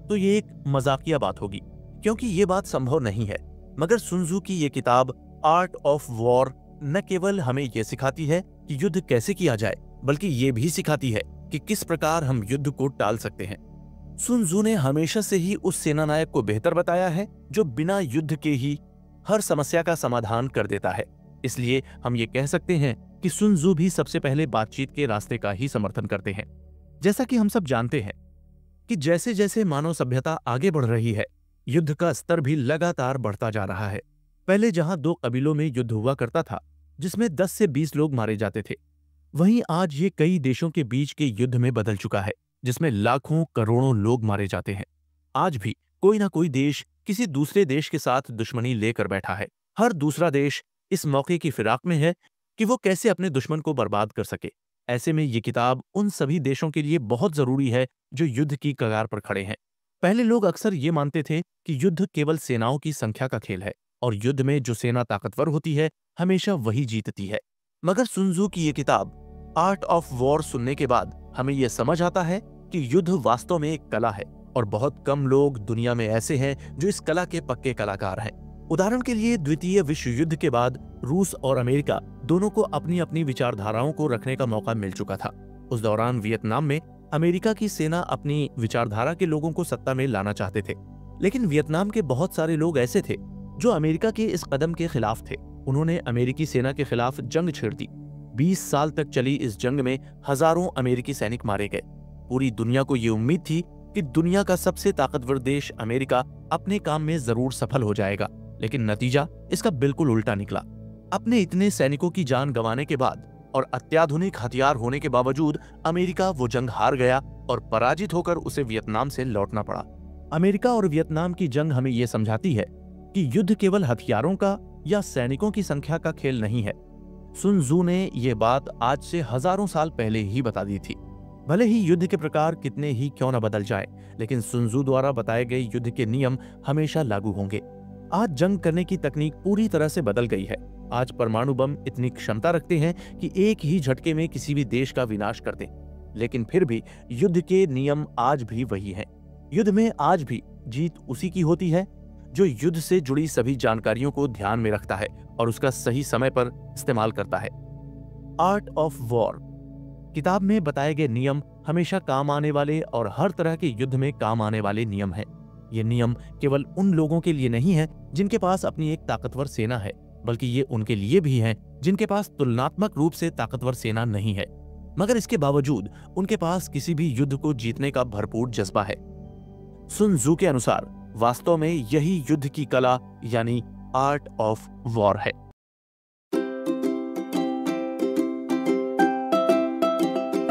तो ये एक मजाकिया बात होगी, क्योंकि ये बात संभव नहीं है। मगर सुन त्सू की ये किताब आर्ट ऑफ वॉर न केवल हमें ये सिखाती है कि युद्ध कैसे किया जाए, बल्कि ये भी सिखाती है कि किस प्रकार हम युद्ध को टाल सकते हैं। सुन त्सू ने हमेशा से ही उस सेनानायक को बेहतर बताया है जो बिना युद्ध के ही हर समस्या का समाधान कर देता है। इसलिए हम ये कह सकते हैं कि सुन त्सू भी सबसे पहले बातचीत के रास्ते का ही समर्थन करते हैं। जैसा कि हम सब जानते हैं कि जैसे जैसे मानव सभ्यता आगे बढ़ रही है, युद्ध का स्तर भी लगातार बढ़ता जा रहा है। पहले जहां दो कबीलों में युद्ध हुआ करता था जिसमें 10 से 20 लोग मारे जाते थे, वहीं आज ये कई देशों के बीच के युद्ध में बदल चुका है जिसमें लाखों करोड़ों लोग मारे जाते हैं। आज भी कोई ना कोई देश किसी दूसरे देश के साथ दुश्मनी लेकर बैठा है। हर दूसरा देश इस मौके की फिराक में है कि वो कैसे अपने दुश्मन को बर्बाद कर सके। ऐसे में ये किताब उन सभी देशों के लिए बहुत जरूरी है जो युद्ध की कगार पर खड़े हैं। पहले लोग अक्सर ये मानते थे कि युद्ध केवल सेनाओं की संख्या का खेल है और युद्ध में जो सेना ताकतवर होती है हमेशा वही जीतती है। मगर सुन त्सू की ये किताब आर्ट ऑफ वॉर सुनने के बाद हमें यह समझ आता है कि युद्ध वास्तव में एक कला है और बहुत कम लोग दुनिया में ऐसे हैं जो इस कला के पक्के कलाकार हैं। उदाहरण के लिए द्वितीय विश्व युद्ध के बाद रूस और अमेरिका दोनों को अपनी अपनी विचारधाराओं को रखने का मौका मिल चुका था। उस दौरान वियतनाम में अमेरिका की सेना अपनी विचारधारा के लोगों को सत्ता में लाना चाहते थे, लेकिन वियतनाम के बहुत सारे लोग ऐसे थे जो अमेरिका के इस कदम के खिलाफ थे। उन्होंने अमेरिकी सेना के खिलाफ जंग छेड़ दी। 20 साल तक चली इस जंग में हजारों अमेरिकी सैनिक मारे गए। पूरी दुनिया को ये उम्मीद थी कि दुनिया का सबसे ताकतवर देश अमेरिका अपने काम में जरूर सफल हो जाएगा, लेकिन नतीजा इसका बिल्कुल उल्टा निकला। अपने इतने सैनिकों की जान गंवाने के बाद और अत्याधुनिक हथियार होने के बावजूद अमेरिका वो जंग हार गया और पराजित होकर उसे वियतनाम से लौटना पड़ा। अमेरिका और वियतनाम की जंग हमें यह समझाती है कि युद्ध केवल हथियारों का या सैनिकों की संख्या का खेल नहीं है। सुन त्सू ने यह बात आज से हजारों साल पहले ही बता दी थी। भले ही युद्ध के प्रकार कितने ही क्यों न बदल जाए, लेकिन सुन त्सू द्वारा बताए गए युद्ध के नियम हमेशा लागू होंगे। आज जंग करने की तकनीक पूरी तरह से बदल गई है। आज परमाणु बम इतनी क्षमता रखते हैं कि एक ही झटके में किसी भी देश का विनाश कर दें, लेकिन फिर भी युद्ध के नियम आज भी वही हैं। युद्ध में आज भी जीत उसी की होती है जो युद्ध से जुड़ी सभी जानकारियों को ध्यान में रखता है और उसका सही समय पर इस्तेमाल करता है। आर्ट ऑफ वॉर किताब में बताए गए नियम हमेशा काम आने वाले और हर तरह के युद्ध में काम आने वाले नियम हैं। ये नियम केवल उन लोगों के लिए नहीं है जिनके पास अपनी एक ताकतवर सेना है, बल्कि ये उनके लिए भी हैं जिनके पास तुलनात्मक रूप से ताकतवर सेना नहीं है, मगर इसके बावजूद उनके पास किसी भी युद्ध को जीतने का भरपूर जज्बा है। सुन त्सू के अनुसार वास्तव में यही युद्ध की कला यानी आर्ट ऑफ वॉर है।